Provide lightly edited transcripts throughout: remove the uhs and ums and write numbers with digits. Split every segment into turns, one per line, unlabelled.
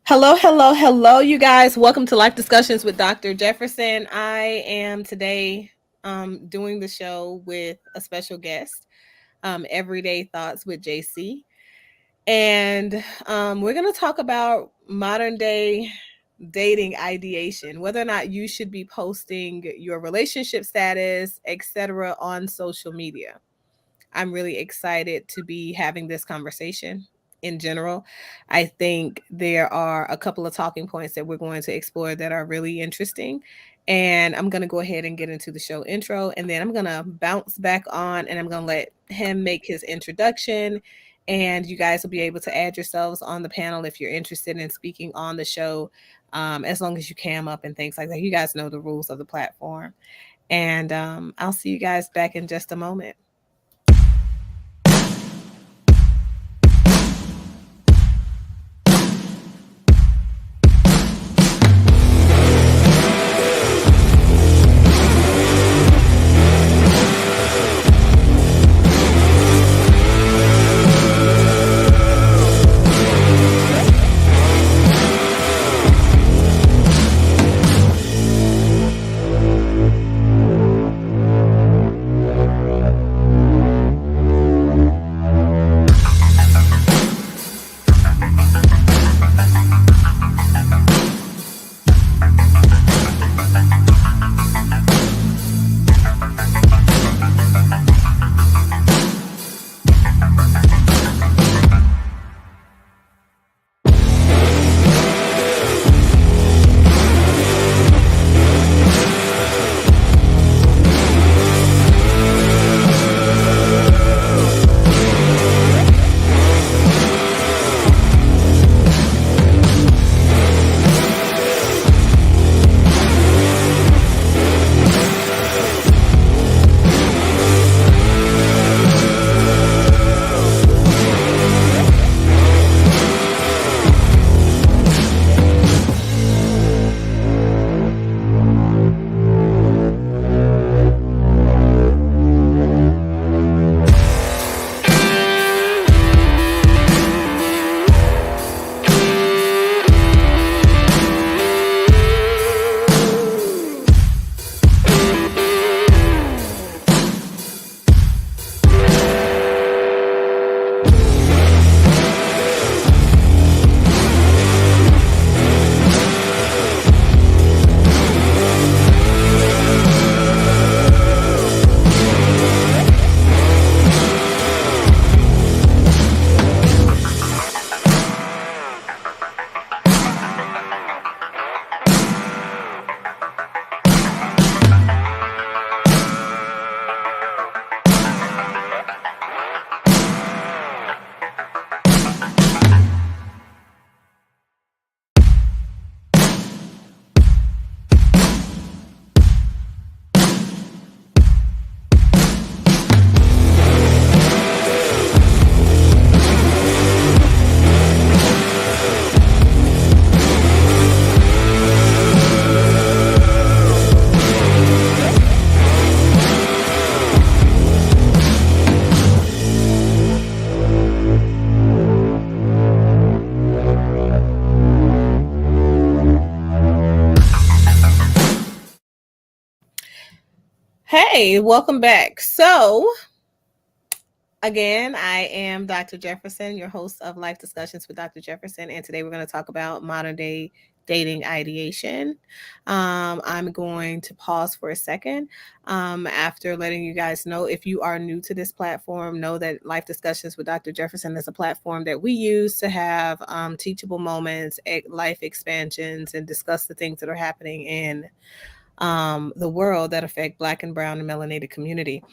Hello, hello, hello, you guys. Welcome to Life Discussions with Dr. Jefferson. I am today doing the show with a special guest, Everyday Thoughts with JC. And we're going to talk about modern day dating ideation, whether or not you should be posting your relationship status, etc., on social media. I'm really excited to be having this conversation in general. I think there are a couple of talking points that we're going to explore that are really interesting. And I'm going to go ahead and get into the show intro, and then I'm going to bounce back on and I'm going to let him make his introduction. And you guys will be able to add yourselves on the panel if you're interested in speaking on the show, as long as you cam up and things like that. You guys know the rules of the platform. And I'll see you guys back in just a moment. Hey, welcome back. So, again, I am Dr. Jefferson, your host of Life Discussions with Dr. Jefferson, and today we're going to talk about modern day dating ideation. I'm going to pause for a second after letting you guys know, if you are new to this platform, know that Life Discussions with Dr. Jefferson is a platform that we use to have teachable moments, life expansions, and discuss the things that are happening in the world that affect Black and Brown and melanated community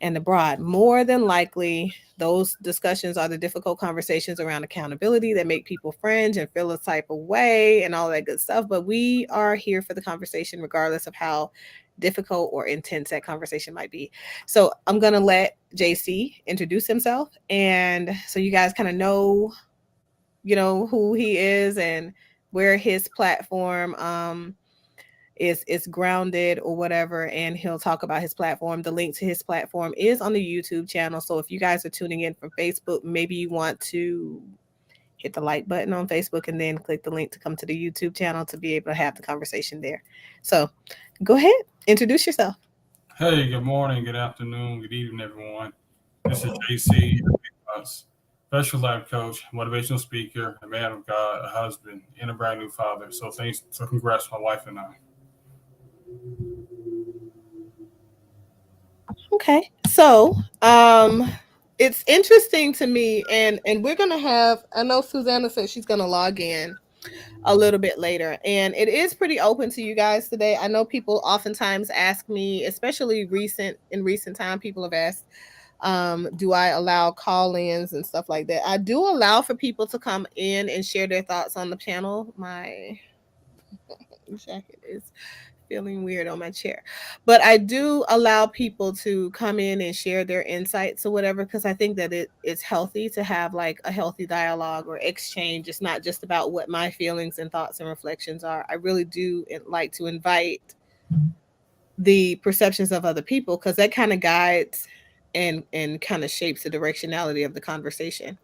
and abroad. More than likely, those discussions are the difficult conversations around accountability that make people fringe and feel a type of way and all that good stuff. But we are here for the conversation, regardless of how difficult or intense that conversation might be. So I'm going to let JC introduce himself. And so you guys kind of know, who he is and where his platform is grounded or whatever, and he'll talk about his platform. The link to his platform is on the YouTube channel. So if you guys are tuning in from Facebook, maybe you want to hit the like button on Facebook, and then click the link to come to the YouTube channel to be able to have the conversation there. So go ahead, introduce yourself.
Hey, good morning, good afternoon, good evening, everyone. This is JC, Everydaythoughtz, special life coach, motivational speaker, a man of God, a husband, and a brand new father. So thanks. So congrats, my wife and I.
Okay. So, it's interesting to me, and we're gonna have. I know Susanna said she's gonna log in a little bit later, and it is pretty open to you guys today. I know people oftentimes ask me, especially recent time, people have asked, do I allow call-ins and stuff like that? I do allow for people to come in and share their thoughts on the channel. My jacket is feeling weird on my chair. But I do allow people to come in and share their insights or whatever, because I think that it's healthy to have like a healthy dialogue or exchange. It's not just about what my feelings and thoughts and reflections are. I really do like to invite the perceptions of other people, because that kind of guides and kind of shapes the directionality of the conversation.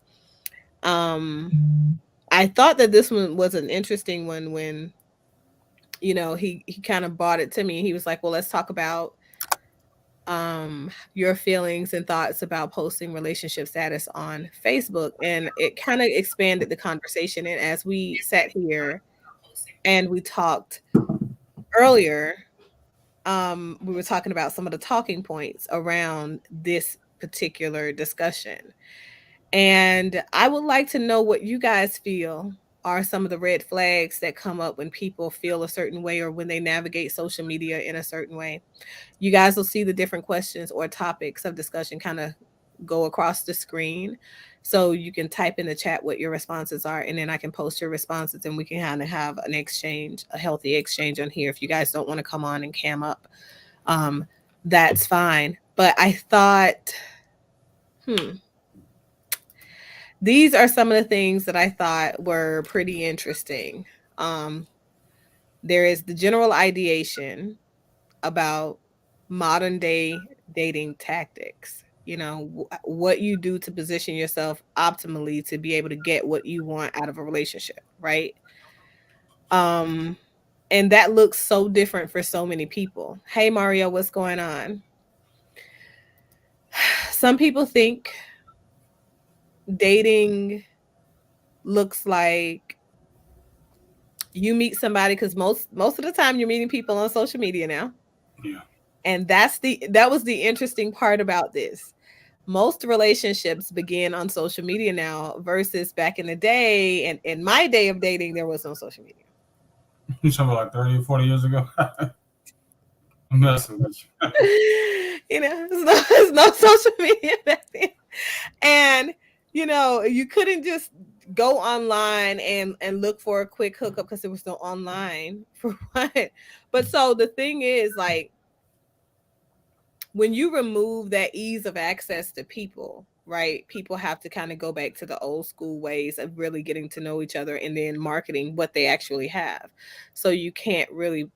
Um I thought that this one was an interesting one when he kind of brought it to me. He was like, well, let's talk about your feelings and thoughts about posting relationship status on Facebook. And it kind of expanded the conversation. And as we sat here and we talked earlier, we were talking about some of the talking points around this particular discussion. And I would like to know what you guys feel are some of the red flags that come up when people feel a certain way or when they navigate social media in a certain way. You guys will see the different questions or topics of discussion kind of go across the screen. So you can type in the chat what your responses are, and then I can post your responses and we can kind of have an exchange, a healthy exchange on here. If you guys don't want to come on and cam up, um, that's fine. But I thought, hmm, these are some of the things that I thought were pretty interesting. Um, there is the general ideation about modern day dating tactics. What you do to position yourself optimally to be able to get what you want out of a relationship, right? Um, and that looks so different for so many people. Hey, Mario, what's going on? Some people think dating looks like you meet somebody, because most of the time you're meeting people on social media now.
Yeah.
And that was the interesting part about this. Most relationships begin on social media now versus back in the day. And in my day of dating, there was no social media.
You talking about like 30 or 40 years ago? I'm messing with you.
There's no social media back then. And you couldn't just go online and look for a quick hookup because there was no online for what. But so the thing is, like, when you remove that ease of access to people, right? People have to kind of go back to the old school ways of really getting to know each other and then marketing what they actually have. So you can't really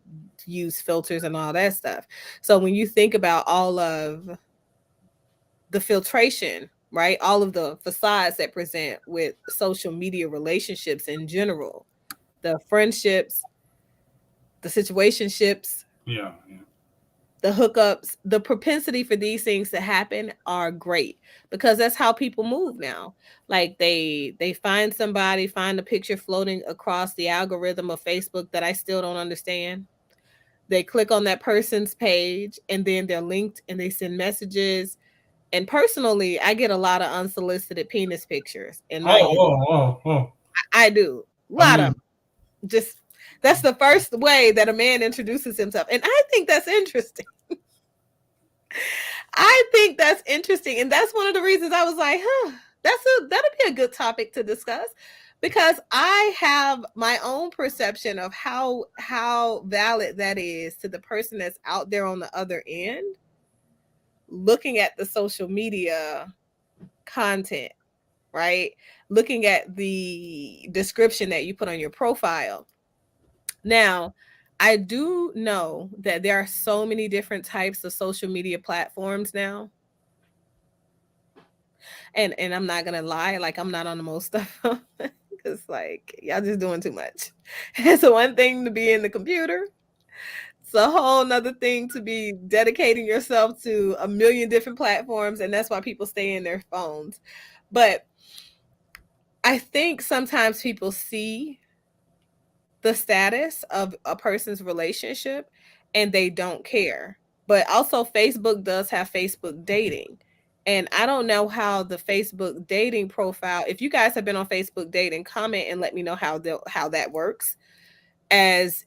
use filters and all that stuff. So when you think about all of the filtration, right? All of the facades that present with social media relationships in general, the friendships, the situationships,
Yeah, yeah.
the hookups, the propensity for these things to happen are great, because that's how people move now. Like they find somebody, find a picture floating across the algorithm of Facebook that I still don't understand. They click on that person's page and then they're linked and they send messages. And personally, I get a lot of unsolicited penis pictures in my
Oh,
inbox.
oh, oh, oh.
I do. A
I
lot of
mean,
them. Just that's the first way that a man introduces himself. And I think that's interesting. I think that's interesting. And that's one of the reasons I was like, that'll be a good topic to discuss, because I have my own perception of how valid that is to the person that's out there on the other end looking at the social media content, right? Looking at the description that you put on your profile. Now, I do know that there are so many different types of social media platforms now. And I'm not gonna lie, like, I'm not on the most of them. y'all just doing too much. It's one thing to be in the computer. It's a whole nother thing to be dedicating yourself to a million different platforms, and that's why people stay in their phones. But I think sometimes people see the status of a person's relationship and they don't care. But also, Facebook does have Facebook dating. And I don't know how the Facebook dating profile, if you guys have been on Facebook dating, comment and let me know how that works as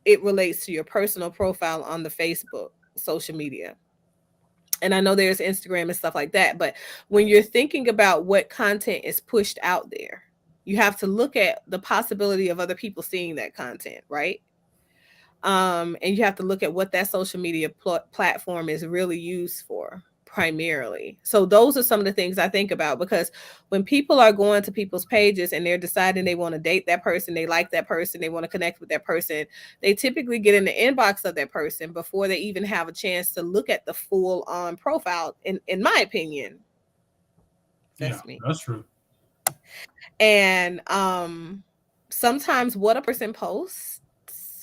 it relates to your personal profile on the Facebook social media. And I know there's Instagram and stuff like that, but when you're thinking about what content is pushed out there, you have to look at the possibility of other people seeing that content, right? And you have to look at what that social media platform is really used for primarily. So those are some of the things I think about, because when people are going to people's pages and they're deciding they want to date that person, they like that person, they want to connect with that person, they typically get in the inbox of that person before they even have a chance to look at the full on profile, in my opinion. That's me.
That's true.
And sometimes what a person posts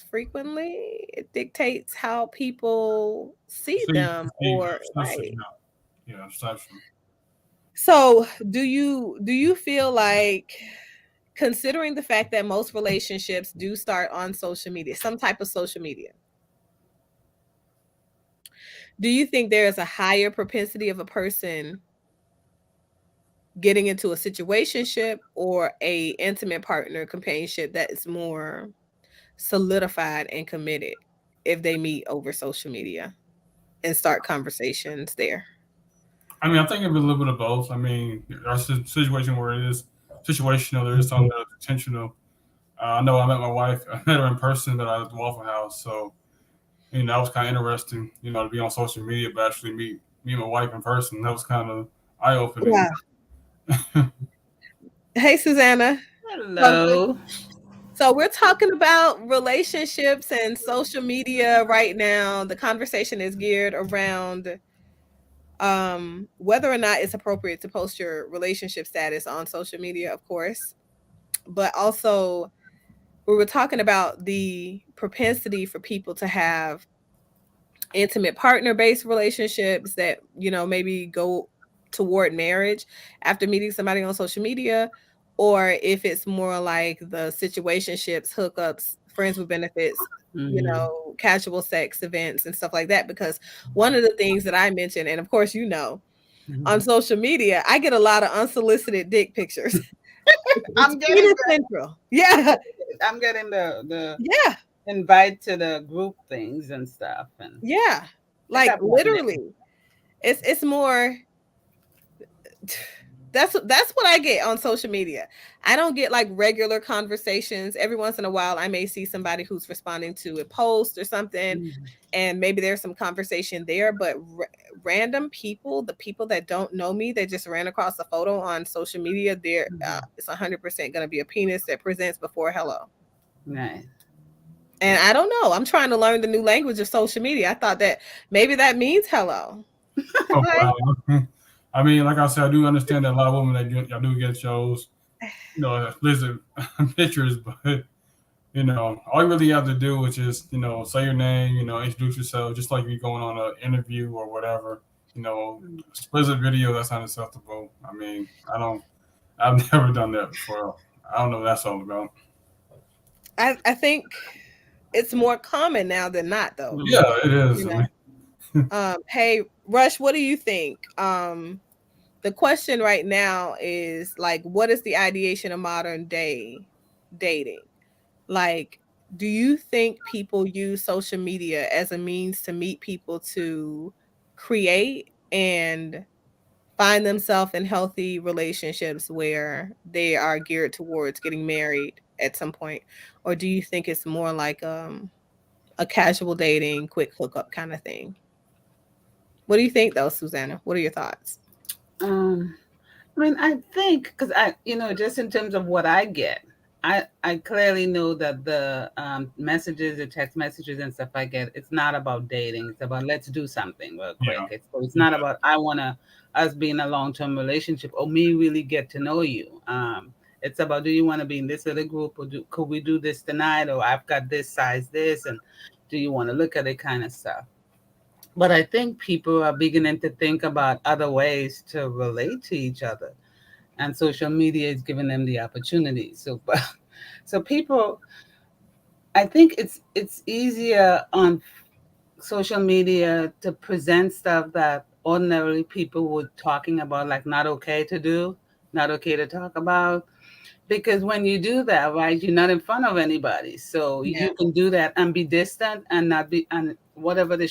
frequently, it dictates how people see them, or right.
Perception.
So do you feel like, considering the fact that most relationships do start on social media, some type of social media, do you think there is a higher propensity of a person getting into a situationship or a intimate partner companionship that is more solidified and committed if they meet over social media and start conversations there?
I mean, I think it'd be a little bit of both. I mean, there's a situation where it is situational, there is something that's intentional. I know I met my wife, I met her in person at the Waffle House. So, that was kind of interesting, to be on social media, but actually meet my wife in person. That was kind of eye opening.
Yeah. Hey, Susanna.
Hello.
So we're talking about relationships and social media right now. The conversation is geared around whether or not it's appropriate to post your relationship status on social media, of course, but also we were talking about the propensity for people to have intimate partner based relationships that, maybe go toward marriage after meeting somebody on social media, or if it's more like the situationships, hookups, friends with benefits, casual sex events and stuff like that. Because one of the things that I mentioned, and of course, on social media, I get a lot of unsolicited dick pictures.
I'm getting
central. Yeah.
I'm getting the
Yeah.
invite to the group things and stuff, and
yeah, like literally, it's more. That's what I get on social media. I don't get like regular conversations. Every once in a while, I may see somebody who's responding to a post or something, and maybe there's some conversation there. But random people, the people that don't know me, they just ran across a photo on social media. It's 100% going to be a penis that presents before hello.
Nice.
And I don't know. I'm trying to learn the new language of social media. I thought that maybe that means hello.
Oh, wow. I mean, like I said, I do understand that a lot of women that y'all do get shows, explicit pictures, but all you really have to do is just say your name, introduce yourself, just like you're going on an interview or whatever. Explicit video, that's unacceptable. I mean, I've never done that before. I don't know what that's all about.
I think it's more common now than not, though.
Yeah, it is.
Hey, Rush, what do you think? The question right now is like, what is the ideation of modern day dating? Like, do you think people use social media as a means to meet people to create and find themselves in healthy relationships where they are geared towards getting married at some point? Or do you think it's more like a casual dating, quick hookup kind of thing? What do you think, though, Susanna? What are your thoughts?
I mean, I think because just in terms of what I get, I clearly know that the messages, the text messages and stuff I get, it's not about dating. It's about let's do something real quick.
Yeah.
It's not about us being a long-term relationship or me really get to know you. It's about, do you want to be in this little group, or could we do this tonight, or I've got this size, this, and do you want to look at it, kind of stuff. But I think people are beginning to think about other ways to relate to each other, and social media is giving them the opportunity. So, so people, I think it's easier on social media to present stuff that ordinarily people would talking about, like not okay to do, not okay to talk about, because when you do that, right, you're not in front of anybody, so
Yeah.
you can do that and be distant and not be, and whatever the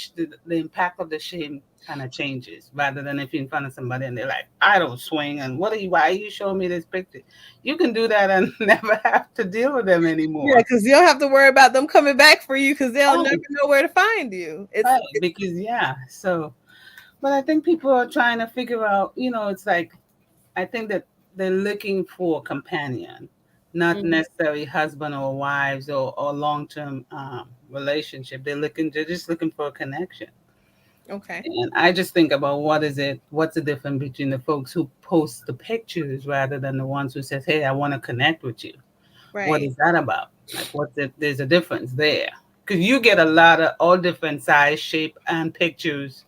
impact of the shame kind of changes, rather than if you're in front of somebody and they're like, I don't swing, and why are you showing me this picture? You can do that and never have to deal with them anymore.
Yeah, because you don't have to worry about them coming back for you, because they'll
Right.
never know where to find you. It's
Right, because so, but I think people are trying to figure out, it's like, I think that they're looking for a companion, not
Mhm.
necessarily husband or wives, or long-term relationship. They're just looking for a connection.
Okay.
And I just think about, what's the difference between the folks who post the pictures rather than the ones who says, hey, I want to connect with you. What
Right.
is that about? Like, there's a difference there. Because you get a lot of all different size, shape, and pictures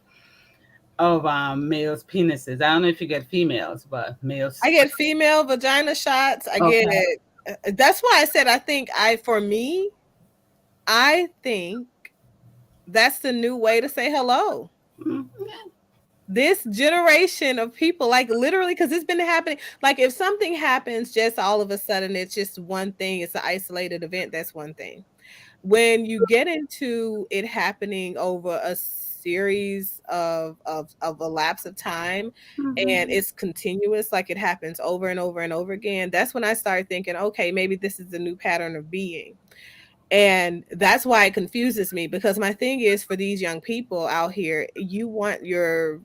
of males' penises. I don't know if you get females, but males.
I get female vagina shots. I get
Okay.
that's why I said for me, I think that's the new way to say hello.
Mm,
This generation of people, like literally, because it's been happening. Like if something happens just all of a sudden, it's just one thing, it's an isolated event, that's one thing. When you get into it happening over a series of a lapse of time, and
mhm.
it's continuous, like it happens over and over and over again, that's when I start thinking, okay, maybe this is the new pattern of being. And that's why it confuses me, because my thing is, for these young people out here, you want your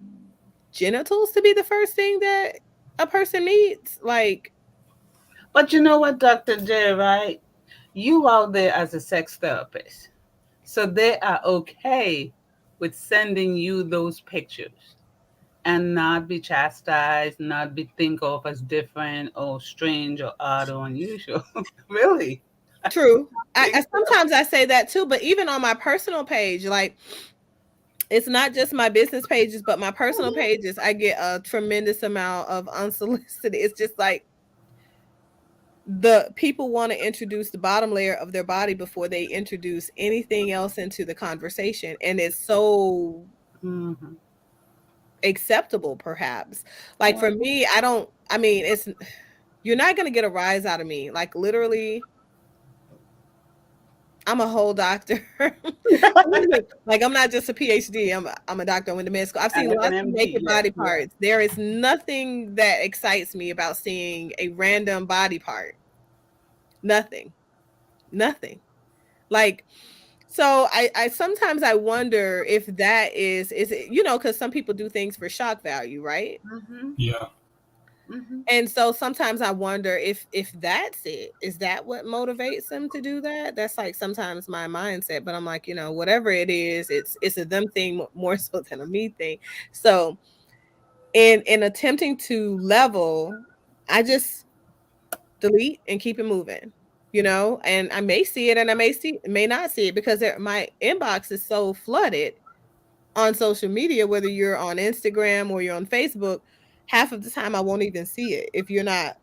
genitals to be the first thing that a person meets, like.
But you know what, Dr. J, right? You out there as a sex therapist. So they are okay with sending you those pictures and not be chastised, not be think of as different or strange or odd or unusual. Really?
True. I
Think so.
sometimes I say that too, but even on my personal page, like it's not just my business pages, but my personal pages, I get a tremendous amount of unsolicited. It's just like the people want to introduce the bottom layer of their body before they introduce anything else into the conversation. And it's so
Mhm.
acceptable, perhaps. Like for me, I mean, you're not going to get a rise out of me. Like literally, I'm a whole doctor. Like I'm not just a PhD. I'm a doctor. I went to med school. I've
And
seen
like an
lots of
MD,
naked
yeah,
body
yeah.
parts. There is nothing that excites me about seeing a random body part. Nothing. Nothing. Like, so I sometimes I wonder if that is it, because some people do things for shock value, right?
Mhm.
Yeah.
Mhm.
And so sometimes I wonder if that's it. Is that what motivates them to do that? That's like sometimes my mindset, but I'm like, whatever it is, it's a them thing more so than a me thing. So in attempting to level, I just delete and keep it moving. And I may see it and I may not see it, because my inbox is so flooded on social media, whether you're on Instagram or you're on Facebook. Half of the time I won't even see it if you're not,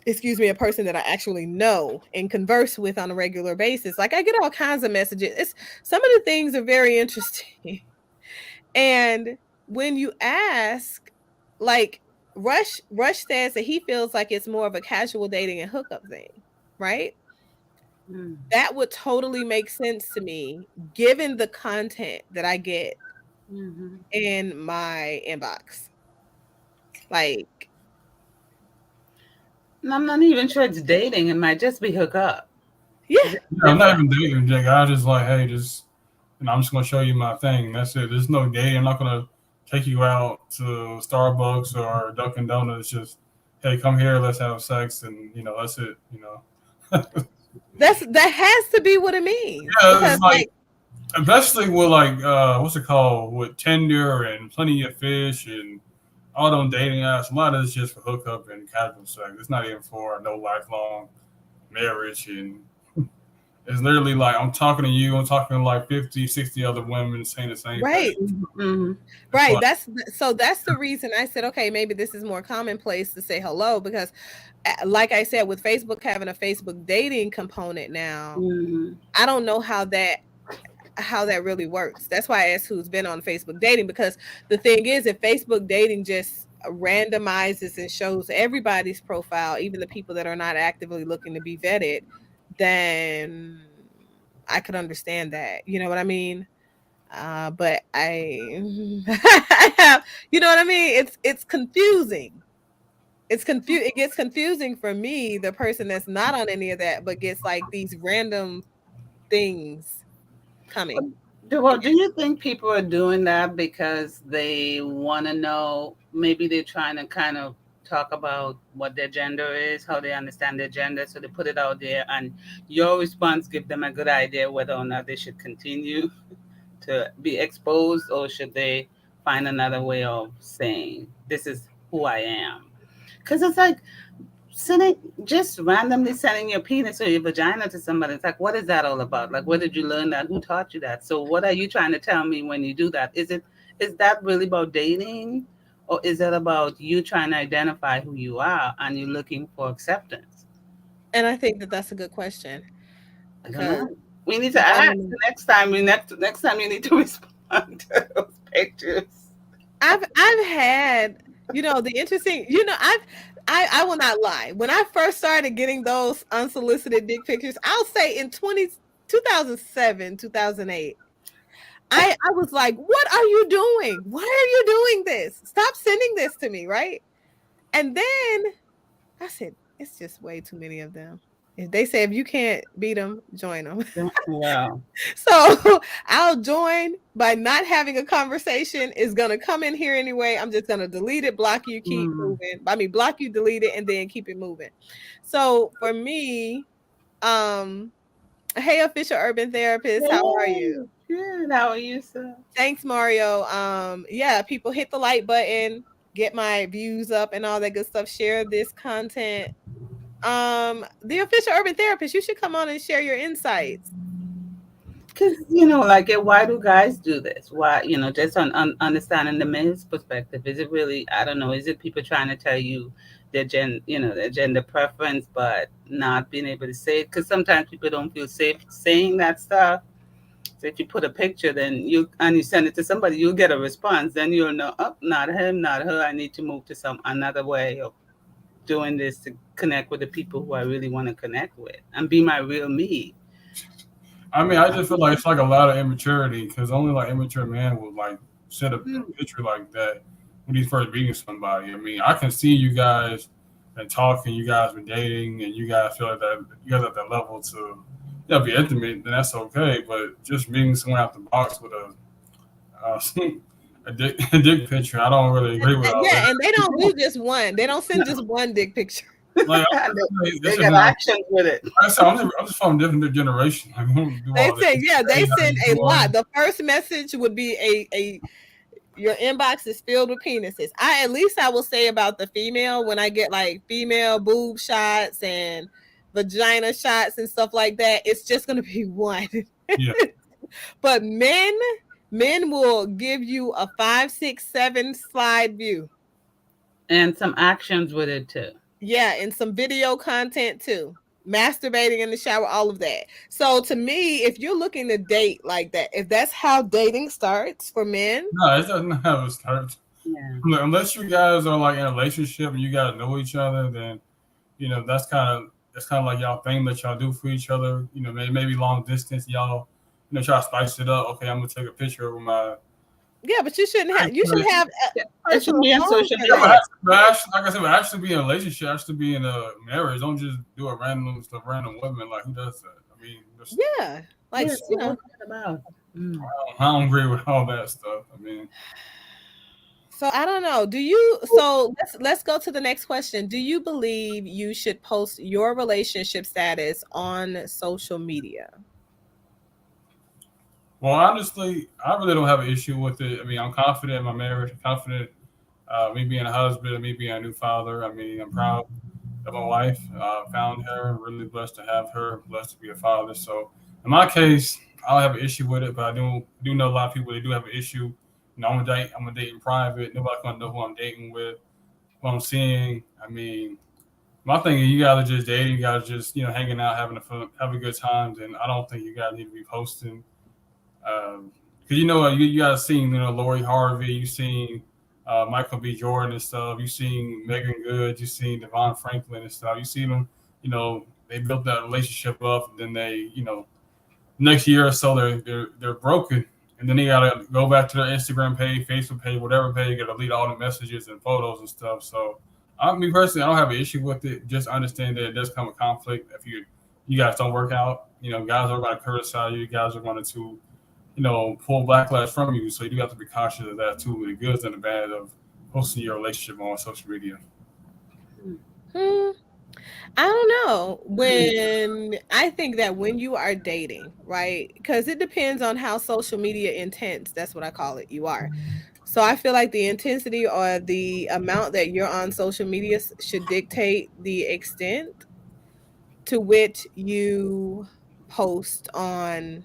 excuse me, a person that I actually know and converse with on a regular basis. Like I get all kinds of messages. Some of the things are very interesting. And when you ask, like Rush says that he feels like it's more of a casual dating and hookup thing, right?
Mm.
That would totally make sense to me, given the content that I get
Mhm.
in my inbox. Like,
And I'm not even sure it's dating. It might just be hook up.
yeah,
Because it's
Yeah, I'm not
different.
even dating, Jake. I was just like, hey, I'm just gonna show you my thing. That's it. There's no dating. I'm not gonna take you out to Starbucks or Dunkin' Donuts. Just, hey, come here, let's have sex, and that's it.
that has to be what it means,
Yeah,
because
it's like,
like,
especially with like what's it called, with Tinder and Plenty of Fish and all them dating apps, a lot of it's just for hookup and casual sex. It's not even for no lifelong marriage. And it's literally like, I'm talking to you, I'm talking to like 50, 60 other women saying the same
Right.
thing.
Mm-hmm.
Right.
Like,
That's the reason I said, okay, maybe this is more commonplace to say hello because, like I said, with Facebook having a Facebook dating component now,
Mm-hmm.
I don't know how that really works. That's why I asked who's been on Facebook dating, because the thing is, if Facebook dating just randomizes and shows everybody's profile, even the people that are not actively looking to be vetted, then I could understand that. You know what I mean? But I have, you know what I mean? It's confusing. It gets confusing for me, the person that's not on any of that, but gets like these random things coming.
Do you think people are doing that because they want to know? Maybe they're trying to kind of talk about what their gender is, how they understand their gender, so they put it out there, and your response give them a good idea whether or not they should continue to be exposed or should they find another way of saying this is who I am? Because it's like sending just randomly sending your penis or your vagina to somebody. It's like, what is that all about? Like, where did you learn that? Who taught you that? So what are you trying to tell me when you do that? Is that really about dating, or is it about you trying to identify who you are and you're looking for acceptance?
And I think that that's a good question
I don't
because
know. We need to ask the next time you need to respond to those pictures.
I've had, the interesting, I will not lie. When I first started getting those unsolicited dick pictures, I'll say in 2007, 2008, I was like, what are you doing? Why are you doing this? Stop sending this to me, right? And then I said, it's just way too many of them. If they say if you can't beat them, join them.
Wow.
So I'll join by not having a conversation. Is gonna come in here anyway. I'm just gonna delete it, block you, keep moving. I mean, block you, delete it, and then keep it moving. So for me, hey, official urban therapist, how are you?
Good. How are you, sir?
Thanks, Mario. Yeah, people hit the like button, get my views up, and all that good stuff. Share this content. The official urban therapist, you should come on and share your insights.
Because like, why do guys do this? Why, just on understanding the men's perspective, is it really, I don't know, is it people trying to tell you their gender preference, but not being able to say it? Because sometimes people don't feel safe saying that stuff. So if you put a picture, then you send it to somebody, you'll get a response. Then you'll know, oh, not him, not her. I need to move to another way of doing this to connect with the people who I really want to connect with and be my real me.
I mean, I just feel like it's like a lot of immaturity because only like immature man would like set a picture like that when he's first meeting somebody. I mean, I can see you guys and talking, you guys been dating, and you guys feel like that you guys at that level to be intimate, then that's okay. But just meeting someone out the box with uh, a dick picture, I don't really agree with all that.
Yeah, and they don't do just one. They don't send just one dick picture.
Like,
they got actions with it.
I'm just from a different generation. Like,
they send a lot. The first message would be a your inbox is filled with penises. At least I will say about the female, when I get like female boob shots and vagina shots and stuff like that, it's just gonna be one.
Yeah.
But men will give you a 5, 6, 7 slide view.
And some actions with it too.
Yeah, and some video content too. Masturbating in the shower, all of that. So to me, if you're looking to date like that, if that's how dating starts for men.
No, it doesn't how it starts.
Yeah.
Unless you guys are like in a relationship and you guys know each other, then that's kind of like y'all thing that y'all do for each other. Maybe long distance, y'all try to spice it up. Okay, I'm gonna take a picture of my.
Yeah, but you shouldn't have. You should have.
It should be on social media.
Like I said, actually be in a relationship, actually be in a marriage. Don't just do a random stuff, random women. Like, who does that? I mean,
yeah, like
about.
I don't agree with all that stuff. I mean,
so I don't know. Do you? So let's go to the next question. Do you believe you should post your relationship status on social media?
Well, honestly, I really don't have an issue with it. I mean, I'm confident in my marriage. I'm confident Me being a husband, me being a new father. I mean, I'm proud of my wife. Found her, really blessed to have her, blessed to be a father. So in my case, I don't have an issue with it, but I do know a lot of people they do have an issue. You know, I'm gonna date in private. Nobody's gonna know who I'm dating with, who I'm seeing. I mean, my thing is you guys are just dating, you guys are just hanging out, having a fun, having good times, and I don't think you guys need to be posting. Because you guys seen Lori Harvey, you seen Michael B. Jordan and stuff, you seen Megan Good, you seen Devon Franklin and stuff, you seen them. They built that relationship up, and then next year or so they're broken, and then they gotta go back to their Instagram page, Facebook page, whatever page, gotta delete all the messages and photos and stuff. So, me personally, I don't have an issue with it. Just understand that it does come with conflict if you guys don't work out. Guys are going to criticize you. Guys are going to pull backlash from you. So you do have to be cautious of that too, the goods and the bad of posting your relationship on social media.
I don't know. I think that when you are dating, right? Because it depends on how social media intense, that's what I call it, you are. So I feel like the intensity or the amount that you're on social media should dictate the extent to which you post on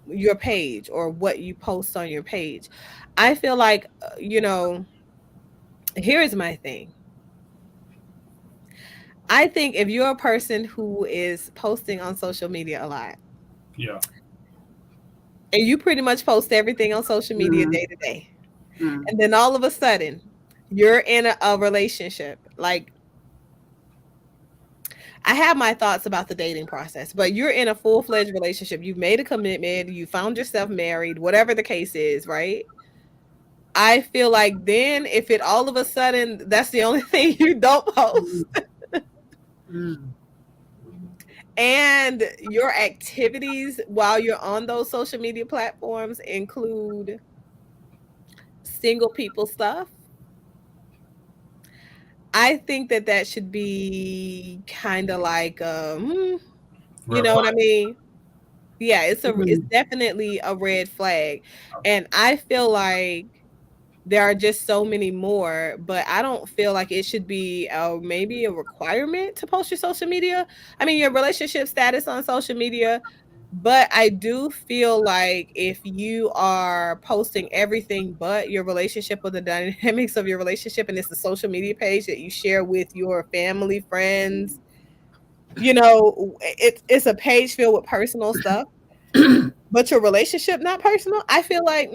your page or what you post on your page. I feel like, here's my thing. I think if you're a person who is posting on social media a lot,
Yeah.
and you pretty much post everything on social media day to day, and then all of a sudden you're in a relationship, like, I have my thoughts about the dating process, but you're in a full-fledged relationship. You've made a commitment, you found yourself married, whatever the case is, right? I feel like then if it all of a sudden that's the only thing you don't post, and your activities while you're on those social media platforms include single people stuff, I think that should be kind of like, you know what I mean? Yeah, it's definitely a red flag. And I feel like there are just so many more, but I don't feel like it should be maybe a requirement to post your social media. I mean, your relationship status on social media. But I do feel like if you are posting everything but your relationship or the dynamics of your relationship, and it's the social media page that you share with your family, friends, it's a page filled with personal stuff, but your relationship not personal, I feel like,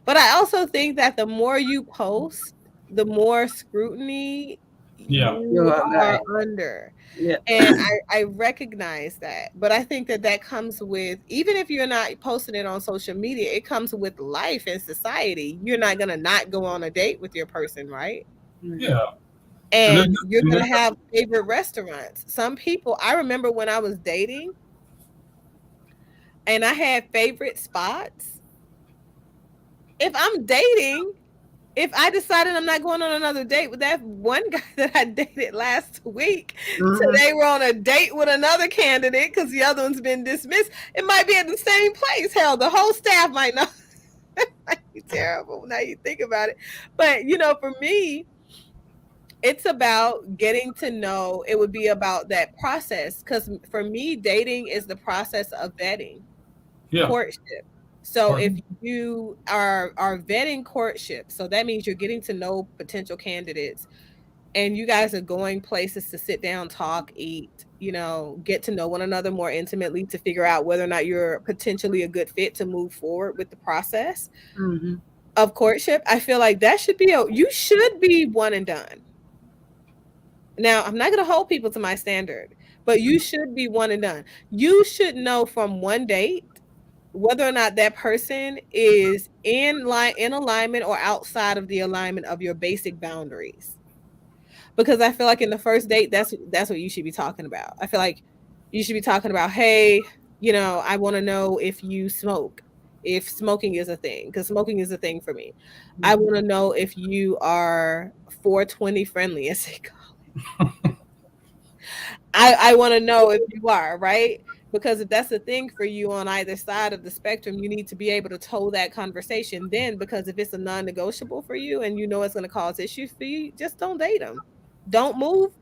But I also think that the more you post, the more scrutiny you are under.
Yeah.
And I recognize that. But I think that comes with, even if you're not posting it on social media, it comes with life and society. You're not going to not go on a date with your person, right?
Yeah.
And you're going to have favorite restaurants. Some people, I remember when I was dating and I had favorite spots. If I'm dating, if I decided I'm not going on another date with that one guy that I dated last week, today we're on a date with another candidate because the other one's been dismissed, it might be at the same place. Hell, the whole staff might not. It might be terrible now you think about it. But, for me, it's about getting to know. It would be about that process, because for me, dating is the process of vetting, courtship. So if you are vetting courtship, so that means you're getting to know potential candidates, and you guys are going places to sit down, talk, eat, get to know one another more intimately to figure out whether or not you're potentially a good fit to move forward with the process of courtship. I feel like that should be you should be one and done. Now, I'm not going to hold people to my standard, but you should be one and done. You should know from one date whether or not that person is in alignment or outside of the alignment of your basic boundaries. Because I feel like in the first date, that's what you should be talking about. I feel like you should be talking about, hey, I want to know if you smoke, if smoking is a thing, because smoking is a thing for me. I want to know if you are 420 friendly, as they call it. I want to know if you are, right? Because if that's a thing for you on either side of the spectrum, you need to be able to toe that conversation then, because if it's a non-negotiable for you and you know it's going to cause issues for you, just don't date them. Don't move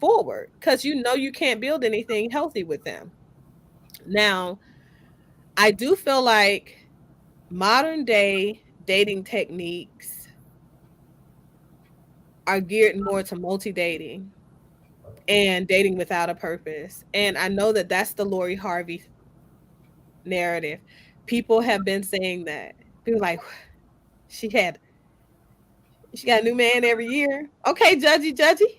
forward because you know you can't build anything healthy with them. Now, I do feel like modern day dating techniques are geared more to multi-dating and dating without a purpose. And I know that that's the Lori Harvey narrative. People have been saying that. People like, she got a new man every year. Okay, judgy.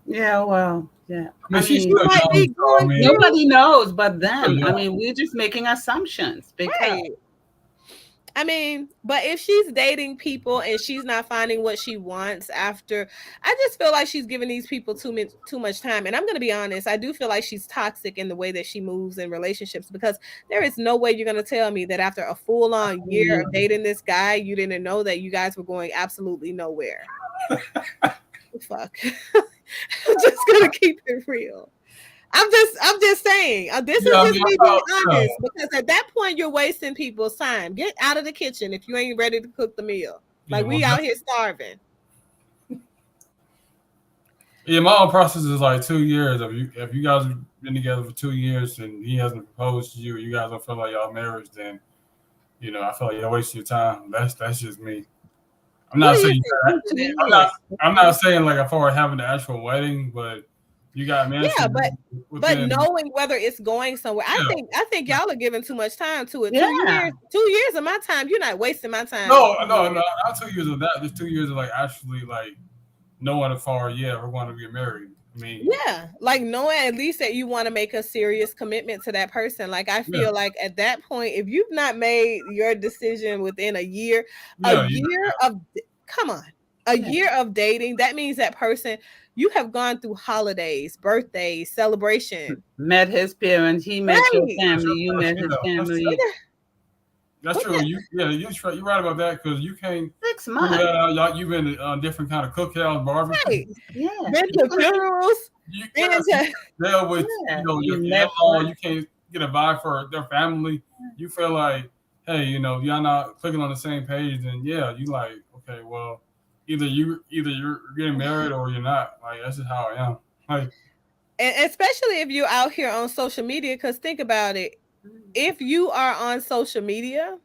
Yeah, well, yeah.
I mean, she's
mean,
still
might be
young, so, I
going
mean,
nobody knows but them.
Yeah.
I mean, we're just making assumptions because
right. I mean, but if she's dating people and she's not finding what she wants after, I just feel like she's giving these people too much time. And I'm going to be honest, I do feel like she's toxic in the way that she moves in relationships, because there is no way you're going to tell me that after a full-on year of dating this guy, you didn't know that you guys were going absolutely nowhere. Fuck. I'm just going to keep it real. I'm just saying, this is just me being honest, because at that point you're wasting people's time. Get out of the kitchen if you ain't ready to cook the meal. Like, we out here starving.
Yeah, my own process is like 2 years. If you guys have been together for 2 years and he hasn't proposed to you, or you guys don't feel like y'all married, then I feel like you're wasting your time. That's just me. I'm not saying I'm not saying like for having the actual wedding, but you got married.
Yeah, but knowing whether it's going somewhere, I think y'all are giving too much time to it.
Yeah.
2 years of my time, you're not wasting my time.
No, not 2 years of that. Just 2 years of like actually like knowing far. Yeah, we're going to get married. I mean,
yeah, like knowing at least that you want to make a serious commitment to that person. Like, I feel like at that point, if you've not made your decision within a year of dating, that means that person, you have gone through holidays, birthdays, celebration.
Met his parents, he met your family, you met his family.
That's true. You're right about that, because you can't
6 months.
You've been on different kind of cookouts, barbecues.
Right.
Yeah.
Been to funerals.
You can't deal with your in-law. You can't get a vibe for their family. You feel like, hey, y'all not clicking on the same page, and you like, okay, well, either you're getting married or you're not. Like, that's just how I am. Like,
and especially if you're out here on social media, because think about it. If you are on social media,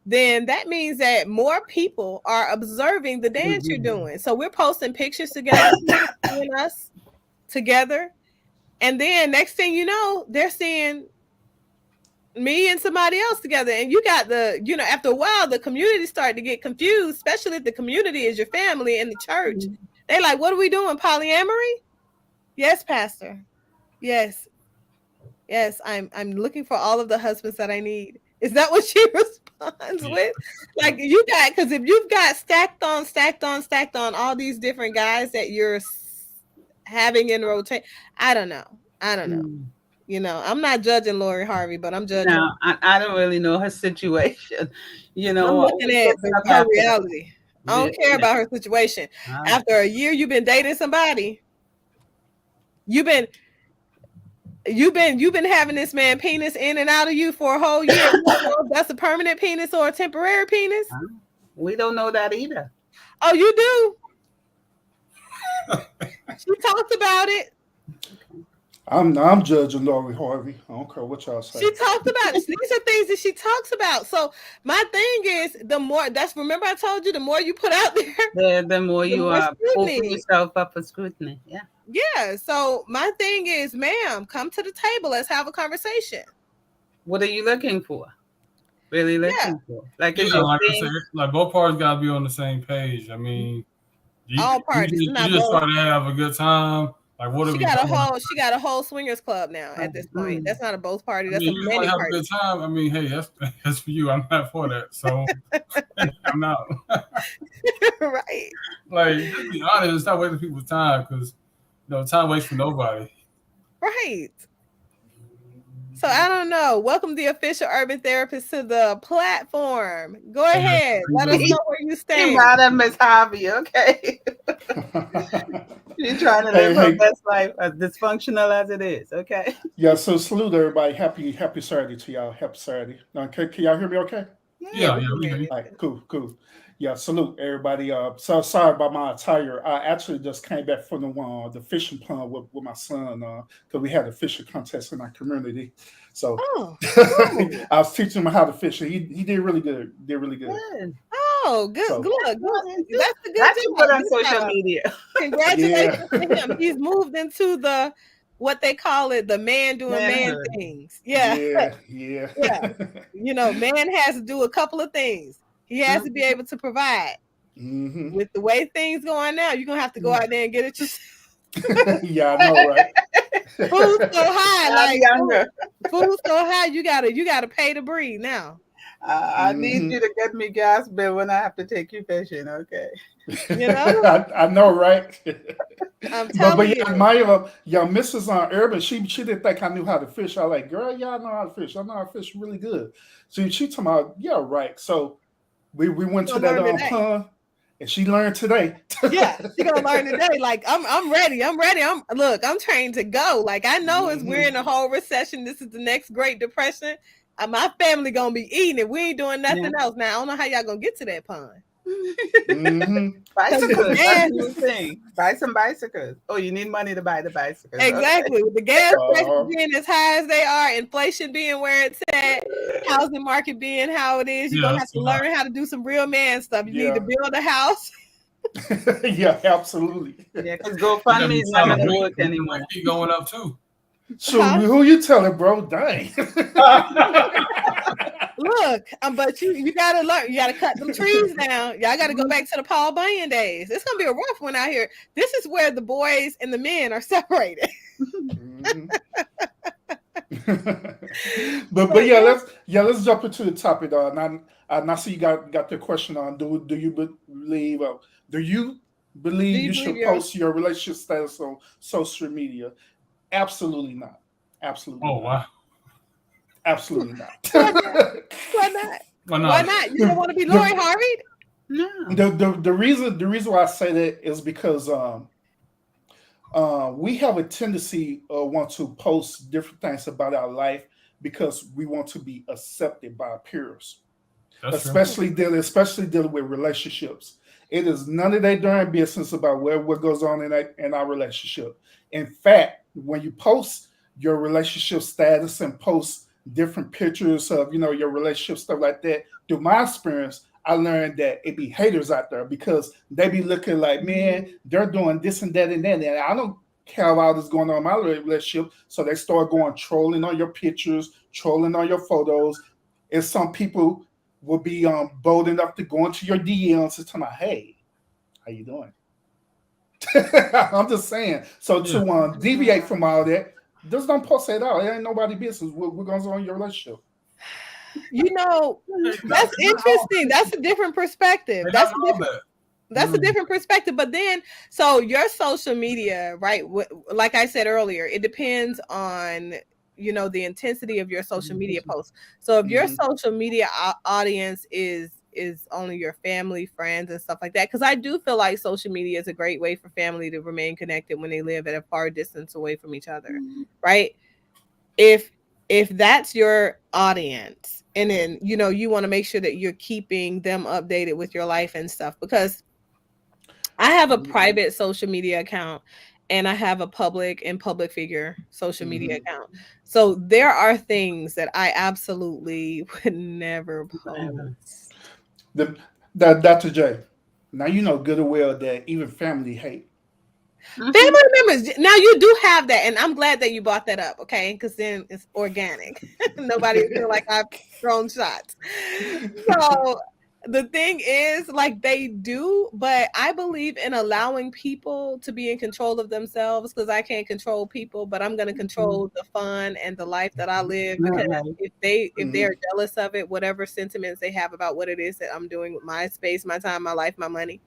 then that means that more people are observing the dance you're doing. So we're posting pictures together, seeing us together. And then next thing you know, they're seeing me and somebody else together. And you got after a while, the community started to get confused, especially if the community is your family and the church. They're like, what are we doing? Polyamory? Yes, Pastor. Yes, I'm looking for all of the husbands that I need. Is that what she responds with? Like, because if you've got stacked on all these different guys that you're having in rotation, I don't know. I'm not judging Lori Harvey, but I'm judging.
No, I don't really know her situation.
I'm looking at her reality. I don't care about her situation. After a year you've been dating somebody, you've been having this man penis in and out of you for a whole year. You don't know if that's a permanent penis or a temporary penis.
We don't know that either.
Oh, you do? She talked about it.
I'm judging Lori Harvey. I don't care what y'all say.
She talked about it. These are things that she talks about. So my thing is, remember I told you, the more you put out there,
the more you open yourself up for scrutiny. Yeah.
Yeah. So my thing is, ma'am, come to the table. Let's have a conversation.
What are you looking for? Really looking for? Like,
like I said, like both parties gotta be on the same page. I mean,
all parties.
You just try to have a good time. Like, what
she got a whole swingers club now at this point. That's not a both party. That's a many
have
party.
A good time. I mean, hey, that's for you. I'm not for that. So I'm not.
Right.
Like, just be honest. Stop wasting people's time, because time waits for nobody.
Right. So I don't know. Welcome the official urban therapist to the platform. Go ahead. Let us know where you stand.
Mad at Miss Harvey, okay? She's trying to live her best life, as dysfunctional as it is, okay?
Yeah, so salute everybody. Happy Saturday to y'all. Happy Saturday. Now, can y'all hear me okay?
Yeah.
All right, cool. Yeah, salute everybody. So sorry about my attire. I actually just came back from the fishing pond with my son because we had a fishing contest in our community. So I was teaching him how to fish. And he did really good.
Oh, good.
So-
Good. That's a good
That's
job.
put on social media.
Congratulations to him. He's moved into what they call it, the man doing man
Manhood.
things. Yeah.
Yeah.
Man has to do a couple of things. He has to be able to provide.
Mm-hmm.
With the way things going now, you're gonna have to go out there and get it yourself.
Yeah, I know, right?
Food's so high,
younger.
Food's so high, you gotta pay to breathe now.
I need you to get me gas bill when I have to take you fishing, okay?
You know,
I know, right?
I'm telling you.
My Mrs. Urban, she didn't think I knew how to fish. I was like, girl, yeah, I know how to fish. I know how to fish really good. So she told me, yeah, right. So we went to that pond, and she learned today.
Yeah, she gonna learn today. Like I'm ready. I'm trained to go. Like I know as we're in a whole recession, this is the next Great Depression. My family gonna be eating it. We ain't doing nothing else. Now I don't know how y'all gonna get to that pond.
Bicycles. That's a new thing. Buy some bicycles. Oh, you need money to buy the bicycles.
Exactly. With the gas prices being as high as they are, inflation being where it's at, housing market being how it is, you're gonna have to learn how to do some real man stuff. You need to build a house.
Yeah, absolutely.
Yeah, because GoFundMe is not gonna work anymore.
Keep going up too.
So who you telling, bro? Dang.
Look, but you gotta learn. You gotta cut them trees down. Y'all gotta go back to the Paul Bunyan days. It's gonna be a rough one out here. This is where the boys and the men are separated.
but let's jump into the topic. Now see you got the question on. Do you believe you should post your relationship status on social media? Absolutely not. Absolutely.
Oh, wow.
Absolutely not.
Why not? You don't want to be Lori Harvey?
No.
The reason why I say that is because we have a tendency want to post different things about our life because we want to be accepted by our peers. Especially dealing with relationships. It is none of their darn business about what goes on in our relationship. In fact, when you post your relationship status and post different pictures of your relationship, stuff like that, through my experience, I learned that it be haters out there because they be looking like, man, they're doing this and that and that, and I don't care about all this going on in my relationship. So they start going trolling on your pictures, trolling on your photos, and some people will be bold enough to go into your DMs and tell me, hey, how you doing? I'm just saying. So to deviate from all that, just don't post it out. It ain't nobody's business. What goes on in your relationship?
That's interesting. That's a different perspective. That's a different perspective. But then, so your social media, right? Like I said earlier, it depends on the intensity of your social media posts. So if your social media audience is only your family, friends, and stuff like that, because I do feel like social media is a great way for family to remain connected when they live at a far distance away from each other, right? If that's your audience, and then you want to make sure that you're keeping them updated with your life and stuff, because I have a private social media account and I have a public figure social media account. So there are things that I absolutely would never post.
Dr. J, now you know good and well that even family hate.
Family members, now you do have that, and I'm glad that you brought that up, okay? Because then it's organic. Nobody feel like I've thrown shots. So the thing is, like, they do, but I believe in allowing people to be in control of themselves, because I can't control people, but I'm going to control the fun and the life that I live. Because if they're jealous of it, whatever sentiments they have about what it is that I'm doing with my space, my time, my life, my money,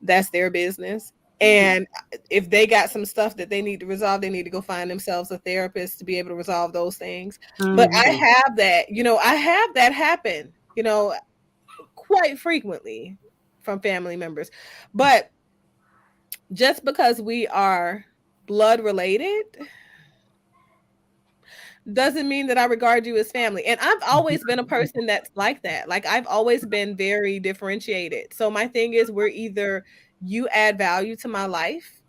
that's their business. And if they got some stuff that they need to resolve, they need to go find themselves a therapist to be able to resolve those things. But I have that, I have that happen, quite frequently from family members. But just because we are blood related doesn't mean that I regard you as family. And I've always been a person that's like that. Like, I've always been very differentiated. So my thing is, we're either you add value to my life